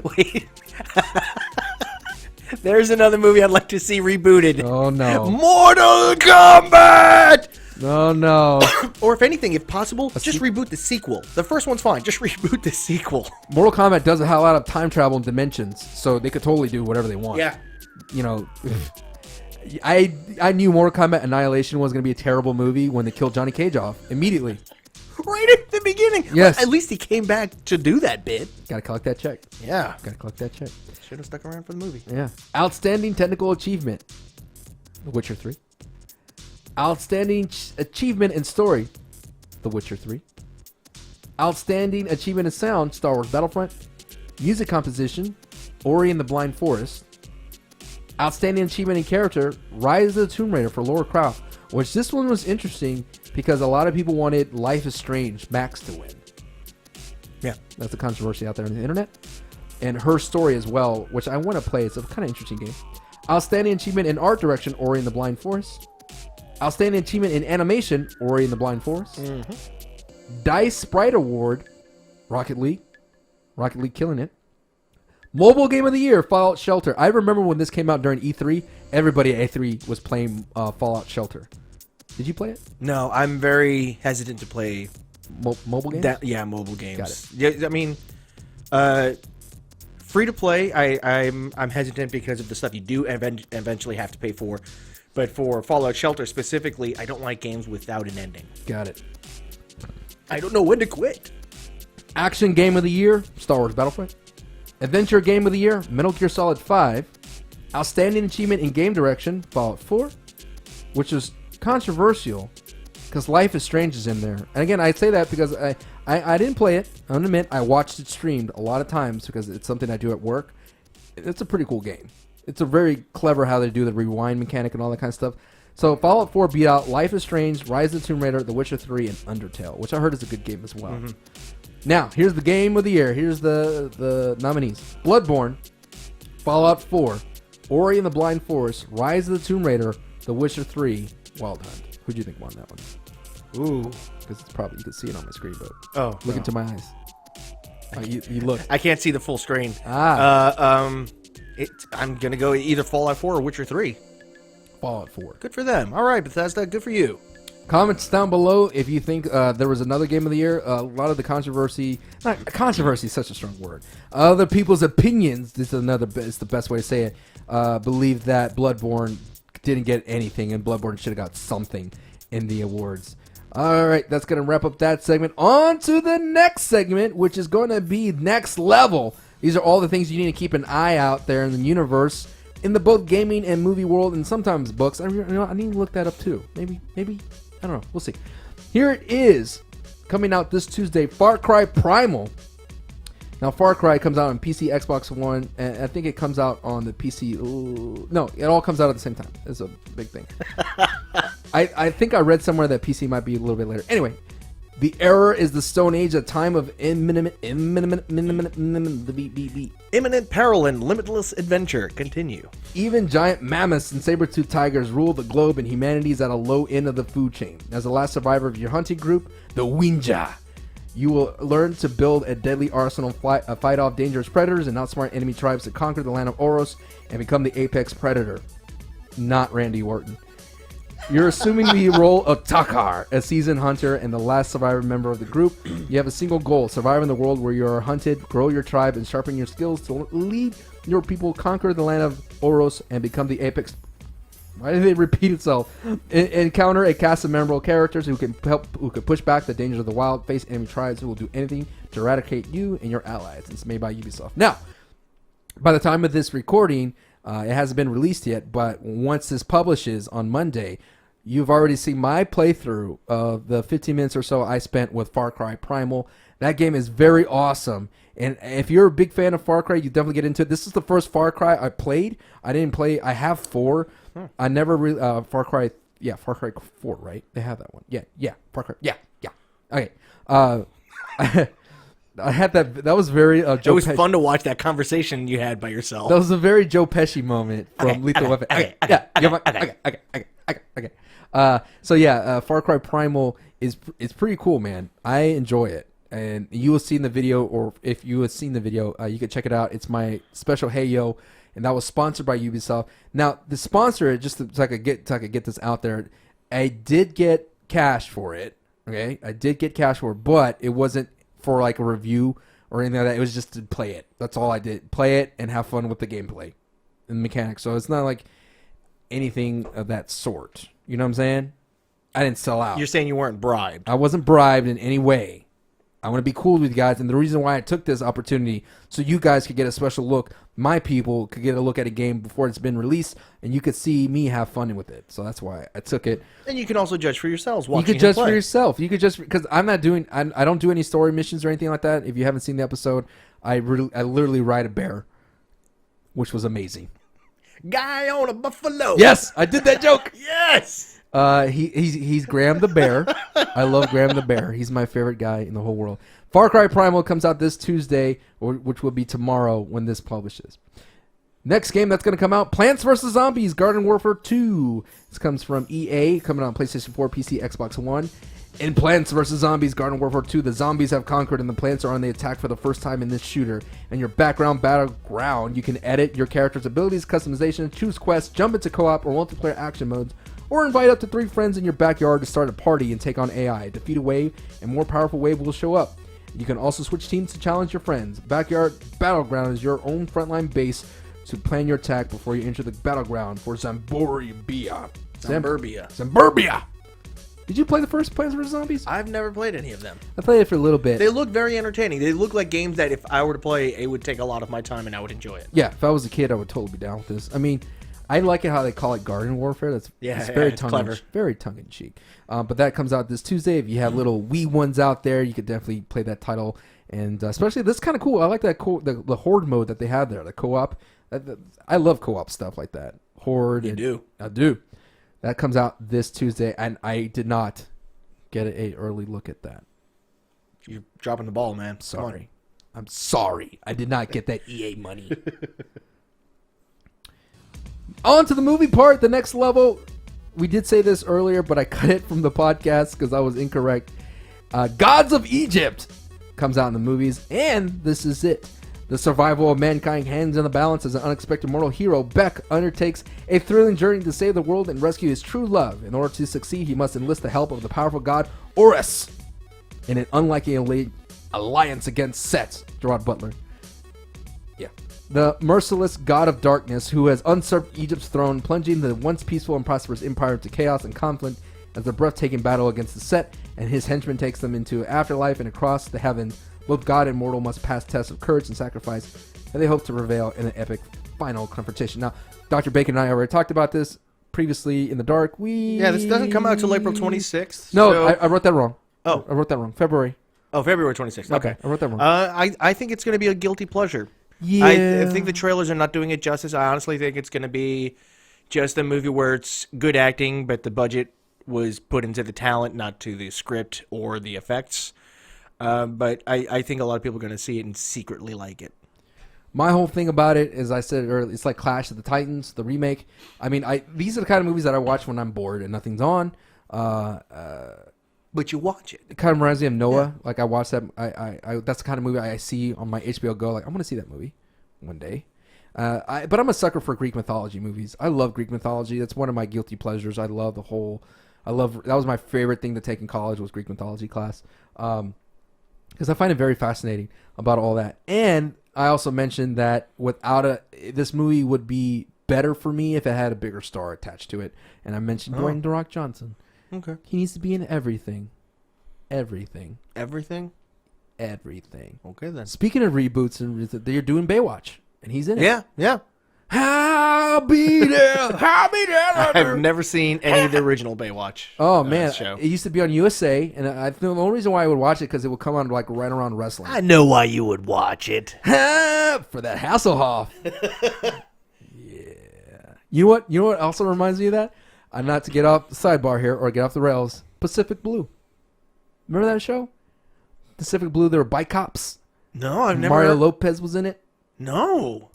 There's another movie I'd like to see rebooted. Oh, no. Mortal Kombat! Oh, no. Or if anything, if possible, just reboot the sequel. The first one's fine. Just reboot the sequel. Mortal Kombat does have a lot of time travel and dimensions, so they could totally do whatever they want. Yeah. You know, I knew Mortal Kombat Annihilation was going to be a terrible movie when they killed Johnny Cage off immediately. Right at the beginning. Yes. Well, at least he came back to do that bit. Got to collect that check. Yeah. Got to collect that check. Should have stuck around for the movie. Yeah. Outstanding technical achievement, The Witcher 3. Outstanding achievement in story, The Witcher 3. Outstanding achievement in sound, Star Wars Battlefront. Music composition, Ori and the Blind Forest. Outstanding achievement in character, Rise of the Tomb Raider for Lara Croft. Which this one was interesting because a lot of people wanted Life is Strange Max to win. Yeah. That's a controversy out there on the internet. And her story as well, which I want to play. It's a kind of interesting game. Outstanding achievement in art direction, Ori and the Blind Forest. Outstanding achievement in animation, Ori and the Blind Forest. DICE Sprite Award, Rocket League. Rocket League killing it. Mobile Game of the Year, Fallout Shelter. I remember when this came out during E3, everybody at E3 was playing Fallout Shelter. Did you play it? No, I'm very hesitant to play mobile games? mobile games. Got it. Yeah, I mean, free to play, I'm hesitant because of the stuff you do eventually have to pay for. But for Fallout Shelter specifically, I don't like games without an ending. Got it. I don't know when to quit. Action Game of the Year, Star Wars Battlefront. Adventure Game of the Year, Metal Gear Solid 5. Outstanding achievement in game direction, Fallout 4. Which is controversial because Life is Strange is in there. And again, I say that because I didn't play it. I admit I watched it streamed a lot of times because it's something I do at work. It's a pretty cool game. It's a very clever how they do the rewind mechanic and all that kind of stuff. So Fallout 4 beat out Life is Strange, Rise of the Tomb Raider, The Witcher 3, and Undertale, which I heard is a good game as well. Now, here's the Game of the Year. Here's the nominees. Bloodborne, Fallout 4, Ori and the Blind Forest, Rise of the Tomb Raider, The Witcher 3, Wild Hunt. Who do you think won that one? Ooh. Because it's probably, you can see it on my screen, but Look into my eyes. You look. I can't see the full screen. I'm going to go either Fallout 4 or Witcher 3. Fallout 4. Good for them. All right, Bethesda, good for you. Comments down below if you think there was another Game of the Year. A lot of the controversy, not controversy is such a strong word. Other people's opinions, this is the best way to say it, believe that Bloodborne didn't get anything and Bloodborne should have got something in the awards. All right, that's going to wrap up that segment. On to the next segment, which is going to be next level. These are all the things you need to keep an eye out there in the universe, in the both gaming and movie world, and sometimes books. I need to look that up too. Maybe, I don't know. We'll see. Here it is, coming out this Tuesday, Far Cry Primal. Now, Far Cry comes out on PC, Xbox One, and I think it comes out on the PC. Ooh, no, it all comes out at the same time. It's a big thing. I think I read somewhere that PC might be a little bit later. Anyway, the era is the Stone Age, a time of imminent peril and limitless adventure. Continue. Even giant mammoths and saber-toothed tigers rule the globe, and humanity is at a low end of the food chain. As the last survivor of your hunting group, the Winja, you will learn to build a deadly arsenal, fight off dangerous predators, and outsmart enemy tribes to conquer the land of Oros and become the apex predator. Not Randy Orton. You're assuming the role of Takar, a seasoned hunter and the last survivor member of the group. You have a single goal: survive in the world where you are hunted, grow your tribe, and sharpen your skills to lead your people, conquer the land of Oros, and become the apex. Why did it repeat itself? Encounter a cast of memorable characters who can push back the dangers of the wild, face enemy tribes who will do anything to eradicate you and your allies. It's made by Ubisoft. Now, by the time of this recording, it hasn't been released yet, but once this publishes on Monday, you've already seen my playthrough of the 15 minutes or so I spent with Far Cry Primal. That game is very awesome. And if you're a big fan of Far Cry, you definitely get into it. This is the first Far Cry I played. I didn't play. I have 4. I never really Far Cry 4, right? They have that one. Yeah. Far Cry. Yeah. Okay. I had that. That was very Joe It was Pesci. fun to watch that conversation you had by yourself. That was a very Joe Pesci moment from Lethal Weapon. Okay. So yeah, Far Cry Primal is pretty cool, man. I enjoy it, and you will see in the video, or if you have seen the video, you can check it out. It's my special Hey Yo, and that was sponsored by Ubisoft. Now the sponsor, just so I could get this out there, I did get cash for it. Okay, I did get cash for it, but it wasn't for like a review or anything like that. It was just to play it. That's all I did. Play it and have fun with the gameplay and the mechanics. So it's not like anything of that sort. You know what I'm saying? I didn't sell out. You're saying you weren't bribed. I wasn't bribed in any way. I want to be cool with you guys, and the reason why I took this opportunity, so you guys could get a special look, my people could get a look at a game before it's been released, and you could see me have fun with it. So that's why I took it. And you can also judge for yourselves. You could judge for yourself. You could just, because I'm not doing, I don't do any story missions or anything like that. If you haven't seen the episode, I literally ride a bear, which was amazing. Guy on a buffalo. Yes, I did that joke. Yes. He's Graham the Bear. I love Graham the Bear. He's my favorite guy in the whole world. Far Cry Primal comes out this Tuesday, which will be tomorrow when this publishes. Next game that's going to come out, Plants vs. Zombies Garden Warfare 2. This comes from EA, coming out on PlayStation 4, PC, Xbox One. In Plants vs. Zombies Garden Warfare 2, the zombies have conquered and the plants are on the attack for the first time in this shooter. And your battleground, you can edit your character's abilities, customization, choose quests, jump into co-op or multiplayer action modes, or invite up to 3 friends in your backyard to start a party and take on AI. Defeat a wave, and more powerful wave will show up. You can also switch teams to challenge your friends. Backyard Battleground is your own frontline base to plan your attack before you enter the battleground for Zamburbia. Zamburbia! Did you play the first Plants vs. Zombies? I've never played any of them. I played it for a little bit. They look very entertaining. They look like games that if I were to play, it would take a lot of my time and I would enjoy it. Yeah, if I was a kid, I would totally be down with this. I mean, I like it how they call it Garden Warfare. It's very clever. Very tongue-in-cheek. But that comes out this Tuesday. If you have little wee ones out there, you could definitely play that title. And especially, this is kind of cool. I like that the Horde mode that they have there, the co-op. I love co-op stuff like that. Horde. You do. I do. That comes out this Tuesday, and I did not get an early look at that. You're dropping the ball, man. Sorry. I'm sorry. I did not get that EA money. On to the movie part, the next level. We did say this earlier, but I cut it from the podcast because I was incorrect. Gods of Egypt comes out in the movies, and this is it. The survival of mankind hangs in the balance as an unexpected mortal hero, Beck, undertakes a thrilling journey to save the world and rescue his true love. In order to succeed, he must enlist the help of the powerful god Horus in an unlikely alliance against Set, Gerard Butler. Yeah. The merciless god of darkness who has usurped Egypt's throne, plunging the once peaceful and prosperous empire into chaos and conflict as the breathtaking battle against the Set and his henchmen takes them into afterlife and across the heavens. Both God and mortal must pass tests of courage and sacrifice, and they hope to prevail in an epic final confrontation. Now, Dr. Bacon and I already talked about this previously in the dark. This doesn't come out till April 26th. No, so... I wrote that wrong. Oh. I wrote that wrong. February. Oh, February 26th. Okay. I wrote that wrong. I think it's going to be a guilty pleasure. Yeah. I think the trailers are not doing it justice. I honestly think it's going to be just a movie where it's good acting, but the budget was put into the talent, not to the script or the effects. But I think a lot of people are going to see it and secretly like it. My whole thing about it, as I said earlier, it's like Clash of the Titans, the remake. I mean, these are the kind of movies that I watch when I'm bored and nothing's on. But you watch it. It kind of reminds me of Noah. Yeah. Like I watch that. I that's the kind of movie I see on my HBO Go. Like I'm gonna see that movie one day. But I'm a sucker for Greek mythology movies. I love Greek mythology. That's one of my guilty pleasures. That was my favorite thing to take in college was Greek mythology class. Because I find it very fascinating about all that. And I also mentioned that this movie would be better for me if it had a bigger star attached to it. And I mentioned Dwayne "The Rock" Johnson. Okay. He needs to be in everything. Everything. Everything? Everything. Okay, then. Speaking of reboots, they're doing Baywatch, and he's in it. Yeah. I'll be there. I'll be there. I've never seen any of the original Baywatch. Oh, man. Show. It used to be on USA, and I think the only reason why I would watch it because it would come on like right around wrestling. I know why you would watch it. For that Hasselhoff. Yeah. You know what also reminds me of that? Not to get off the sidebar here or get off the rails. Pacific Blue. Remember that show? Pacific Blue, they were bike cops. No, I've never. Mario Lopez was in it. No.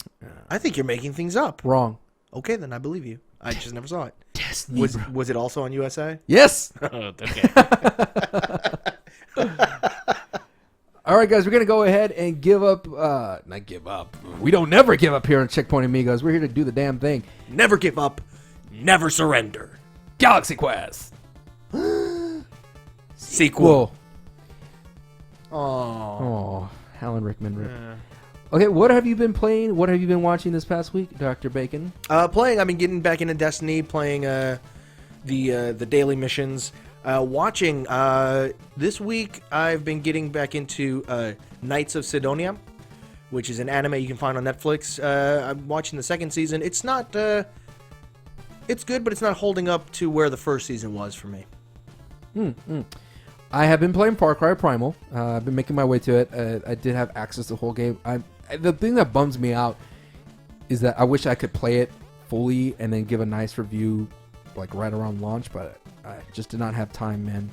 I think you're making things up. Wrong. Okay, then I believe you. I just never saw it. Disney. Was it also on USA? Yes. Okay. All right, guys, we're going to go ahead and give up. Not give up. We don't never give up here on CheckPoint Amigos. We're here to do the damn thing. Never give up. Never surrender. Galaxy Quest. Sequel. Oh, Alan Rickman. Rip. Okay, what have you been playing? What have you been watching this past week, Dr. Bacon? I've been getting back into Destiny, playing the daily missions. Watching this week, I've been getting back into Knights of Sidonia, which is an anime you can find on Netflix. I'm watching the second season. It's not. It's good, but it's not holding up to where the first season was for me. I have been playing Far Cry Primal. I've been making my way to it. I did have access to the whole game. The thing that bums me out is that I wish I could play it fully and then give a nice review like right around launch, but I just did not have time, man.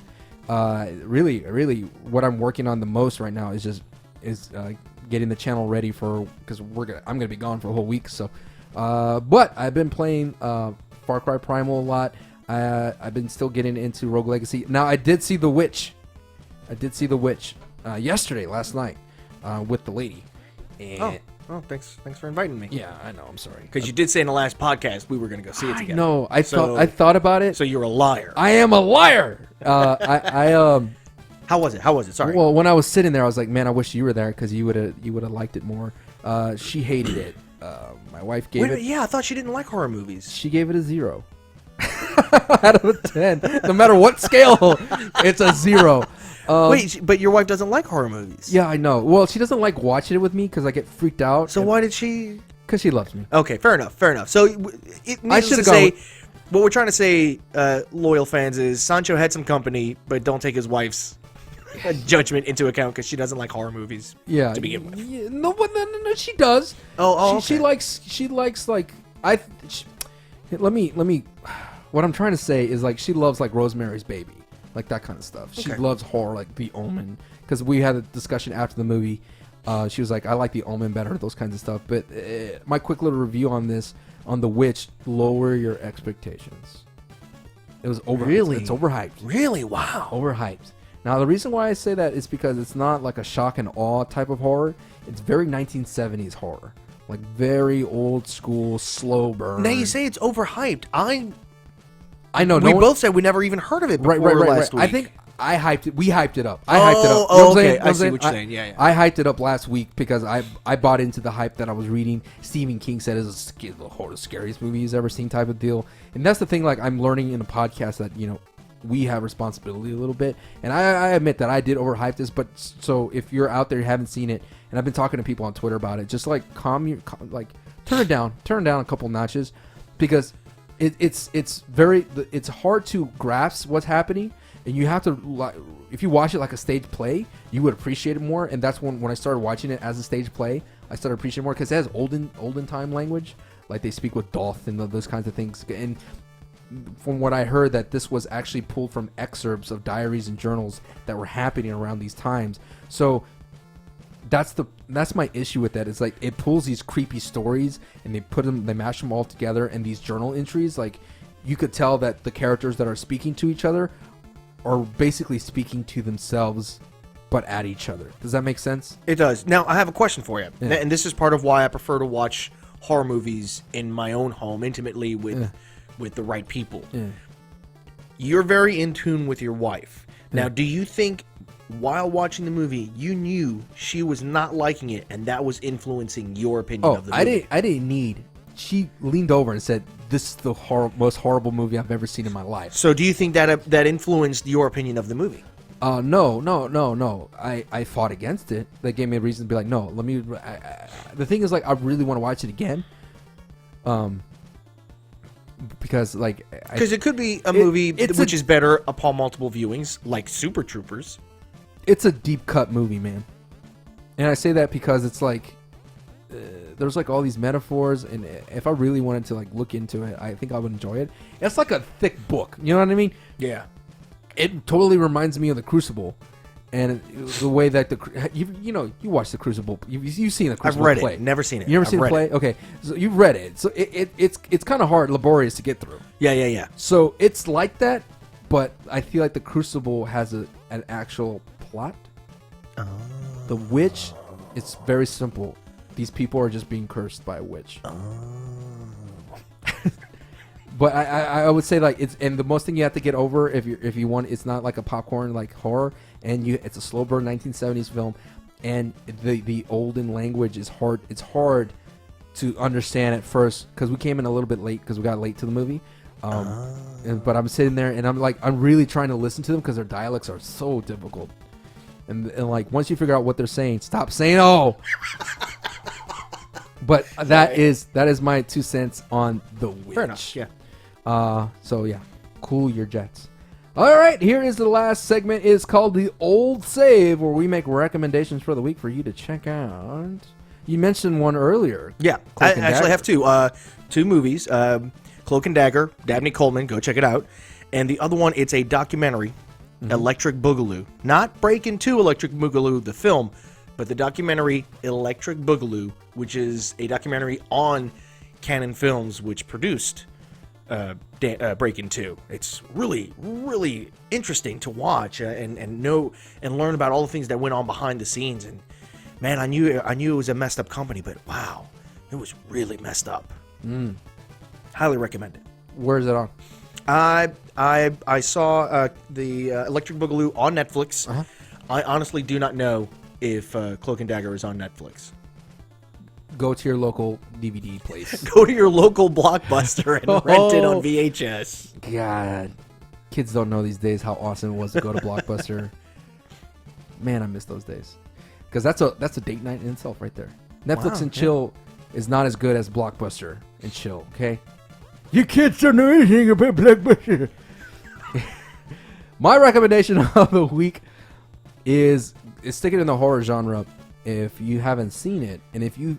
Really, what I'm working on the most right now is getting the channel ready because I'm gonna be gone for a whole week. So, but I've been playing Far Cry Primal a lot. I've been still getting into Rogue Legacy. Now I did see The Witch. Last night, with the lady. And thanks for inviting me. Yeah, I know. I'm sorry. Because you did say in the last podcast we were going to go see it together. No, I thought about it. So you're a liar. I am a liar. How was it? Sorry. Well, when I was sitting there, I was like, man, I wish you were there because you would have liked it more. She hated it. My wife gave it. Yeah, I thought she didn't like horror movies. She gave it a 0 out of a 10. No matter what scale, it's a 0. Wait, but your wife doesn't like horror movies. Yeah, I know. Well, she doesn't like watching it with me because I get freaked out. So why did she? Because she loves me. Okay, fair enough. So it needs to say, what we're trying to say, loyal fans, is Sancho had some company, but don't take his wife's judgment into account because she doesn't like horror movies. Yeah, to begin with. Yeah, no, she does. Okay. She likes like let me. What I'm trying to say is like she loves like Rosemary's Baby. Like that kind of stuff. She loves horror, like The Omen. Because we had a discussion after the movie. She was like, I like The Omen better, those kinds of stuff. But my quick little review on this, on The Witch, lower your expectations. It was overhyped. Really? It's overhyped. Really? Wow. Overhyped. Now, the reason why I say that is because it's not like a shock and awe type of horror. It's very 1970s horror. Like very old school, slow burn. Now you say it's overhyped. I know. We both said we never even heard of it before last week. I think I hyped it. We hyped it up. I hyped it up. Okay. I see what you're saying. Yeah. I hyped it up last week because I bought into the hype that I was reading. Stephen King said it's the scariest movie he's ever seen type of deal. And that's the thing, like, I'm learning in the podcast that, we have responsibility a little bit. And I admit that I did overhype this, but so if you're out there, you haven't seen it, and I've been talking to people on Twitter about it, just like turn it down a couple notches, because it's hard to grasp what's happening, and you have to, if you watch it like a stage play, you would appreciate it more. And that's when I started watching it as a stage play, I started appreciating it more, because it has olden time language, like they speak with doth and those kinds of things. And from what I heard, that this was actually pulled from excerpts of diaries and journals that were happening around these times. So that's my issue with that. It's like it pulls these creepy stories and they mash them all together, and these journal entries, like you could tell that the characters that are speaking to each other are basically speaking to themselves but at each other. Does that make sense? It does. Now I have a question for you, Yeah. and this is part of why I prefer to watch horror movies in my own home, intimately with the right people. Yeah. You're very in tune with your wife. Now, Yeah. do you think while watching the movie you knew she was not liking it, and that was influencing your opinion of the movie? I didn't need. She leaned over and said, "This is the most horrible movie I've ever seen in my life." So do you think that influenced your opinion of the movie? No. I fought against it. That gave me a reason to be like, no. Let me. The thing is, like, I really want to watch it again. Because it could be a movie which is better upon multiple viewings, like Super Troopers. It's a deep cut movie, man. And I say that because it's like there's like all these metaphors, and if I really wanted to like look into it, I think I would enjoy it. It's like a thick book, you know what I mean? Yeah. It totally reminds me of The Crucible, and the way that you watch The Crucible, you've seen The Crucible. I've read play. it, never seen it. You ever seen it play? Okay, so you've read it. So it's kind of hard, laborious to get through. Yeah. So it's like that, but I feel like The Crucible has an actual plot. The witch, it's very simple. These people are just being cursed by a witch. But I would say like and the most thing you have to get over if you want, it's not like a popcorn like horror, and it's a slow burn 1970s film, and the olden language is hard. It's hard to understand at first because we came in a little bit late because we got late to the movie. But I'm sitting there and I'm really trying to listen to them because their dialects are so difficult. And like once you figure out what they're saying, stop saying "oh." But that is my 2 cents on the witch. Fair enough. Yeah. So yeah, cool your jets. All right, here is the last segment. It's called the Old Save, where we make recommendations for the week for you to check out. You mentioned one earlier. Yeah, I actually have two movies. Cloak and Dagger, Dabney Coleman, go check it out. And the other one, it's a documentary, Electric Boogaloo. Not Breakin' 2 Electric Boogaloo, the film, but the documentary Electric Boogaloo, which is a documentary on Canon Films, which produced Breakin' 2. It's really, really interesting to watch and know and learn about all the things that went on behind the scenes. And man, I knew it was a messed up company, but wow, it was really messed up. Highly recommend it. Where is it on? I saw the Electric Boogaloo on Netflix. I honestly do not know if Cloak and Dagger is on Netflix. Go to your local DVD place. Go to your local Blockbuster and rent it on VHS. God, kids don't know these days how awesome it was to go to Blockbuster. Man, I miss those days. Because that's a date night in itself right there. Netflix and chill is not as good as Blockbuster and chill, okay? You kids don't know anything about Blockbuster. My recommendation of the week is sticking in the horror genre. If you haven't seen it, and if you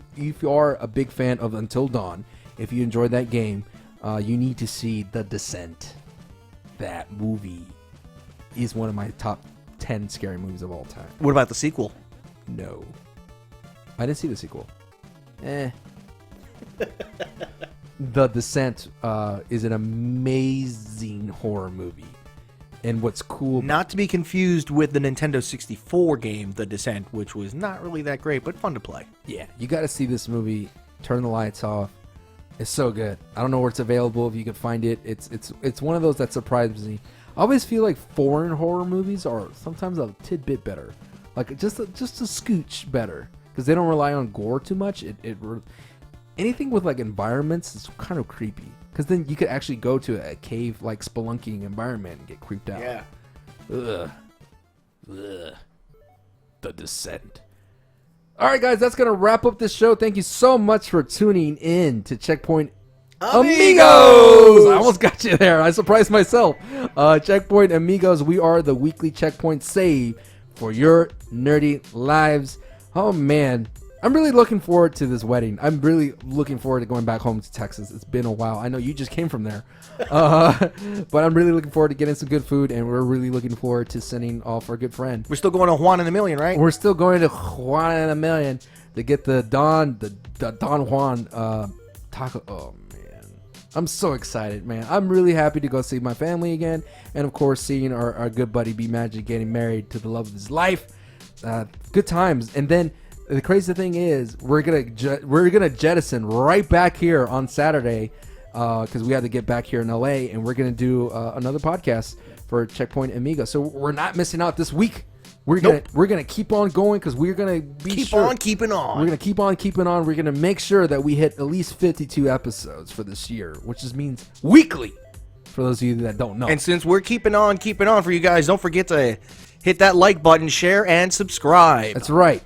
are a big fan of Until Dawn, if you enjoyed that game, you need to see The Descent. That movie is one of my top 10 scary movies of all time. What about the sequel? No. I didn't see the sequel. The Descent is an amazing horror movie. And what's cool... Not to be confused with the Nintendo 64 game, The Descent, which was not really that great, but fun to play. Yeah, you got to see this movie. Turn the lights off. It's so good. I don't know where it's available. If you can find it, it's one of those that surprises me. I always feel like foreign horror movies are sometimes a tidbit better, like just a scooch better, because they don't rely on gore too much. Anything with like environments is kind of creepy. Because then you could actually go to a cave like spelunking environment and get creeped out. Yeah. Ugh. The Descent. All right, guys, that's going to wrap up this show. Thank you so much for tuning in to CheckPoint Amigos. I almost got you there. I surprised myself. CheckPoint Amigos. We are the weekly checkpoint save for your nerdy lives. Oh, man. I'm really looking forward to this wedding. I'm really looking forward to going back home to Texas. It's been a while. I know you just came from there. But I'm really looking forward to getting some good food, and we're really looking forward to sending off our good friend. We're still going to Juan in a Million, right? We're still going to Juan in a Million to get the Don Juan taco. Oh, man. I'm so excited, man. I'm really happy to go see my family again. And, of course, seeing our good buddy B-Magic getting married to the love of his life. Good times. And then the crazy thing is we're gonna jettison right back here on Saturday because we had to get back here in LA, and we're gonna do another podcast for Checkpoint Amigo. So we're not missing out this week. We're gonna keep on going because we're gonna keep on keeping on. We're gonna keep on keeping on. We're gonna make sure that we hit at least 52 episodes for this year, which just means weekly. For those of you that don't know. And since we're keeping on for you guys, don't forget to hit that like button, share, and subscribe. That's right.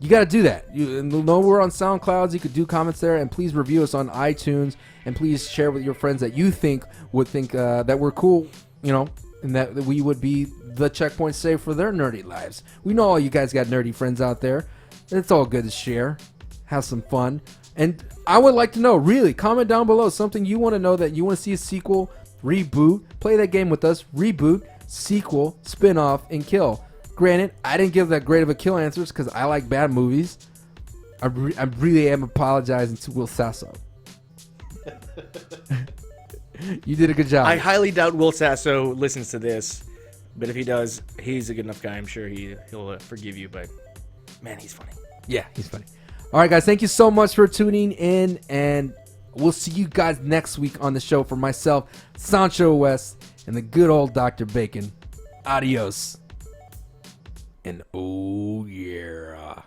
You got to do that. You know we're on SoundCloud. You could do comments there, and please review us on iTunes, and please share with your friends that you would think that we're cool, and that we would be the checkpoint save for their nerdy lives. We know all you guys got nerdy friends out there. It's all good to share, have some fun, and I would like to know, really, comment down below something you want to know that you want to see a sequel, reboot, play that game with us, reboot, sequel, spin-off, and kill. Granted, I didn't give that great of a kill answers because I like bad movies. I really am apologizing to Will Sasso. You did a good job. I highly doubt Will Sasso listens to this, but if he does, he's a good enough guy. I'm sure he'll forgive you, but man, he's funny. Yeah, he's funny. All right, guys, thank you so much for tuning in, and we'll see you guys next week on the show. For myself, SanchoWest, and the good old Dr. Bacon. Adios. And oh yeah.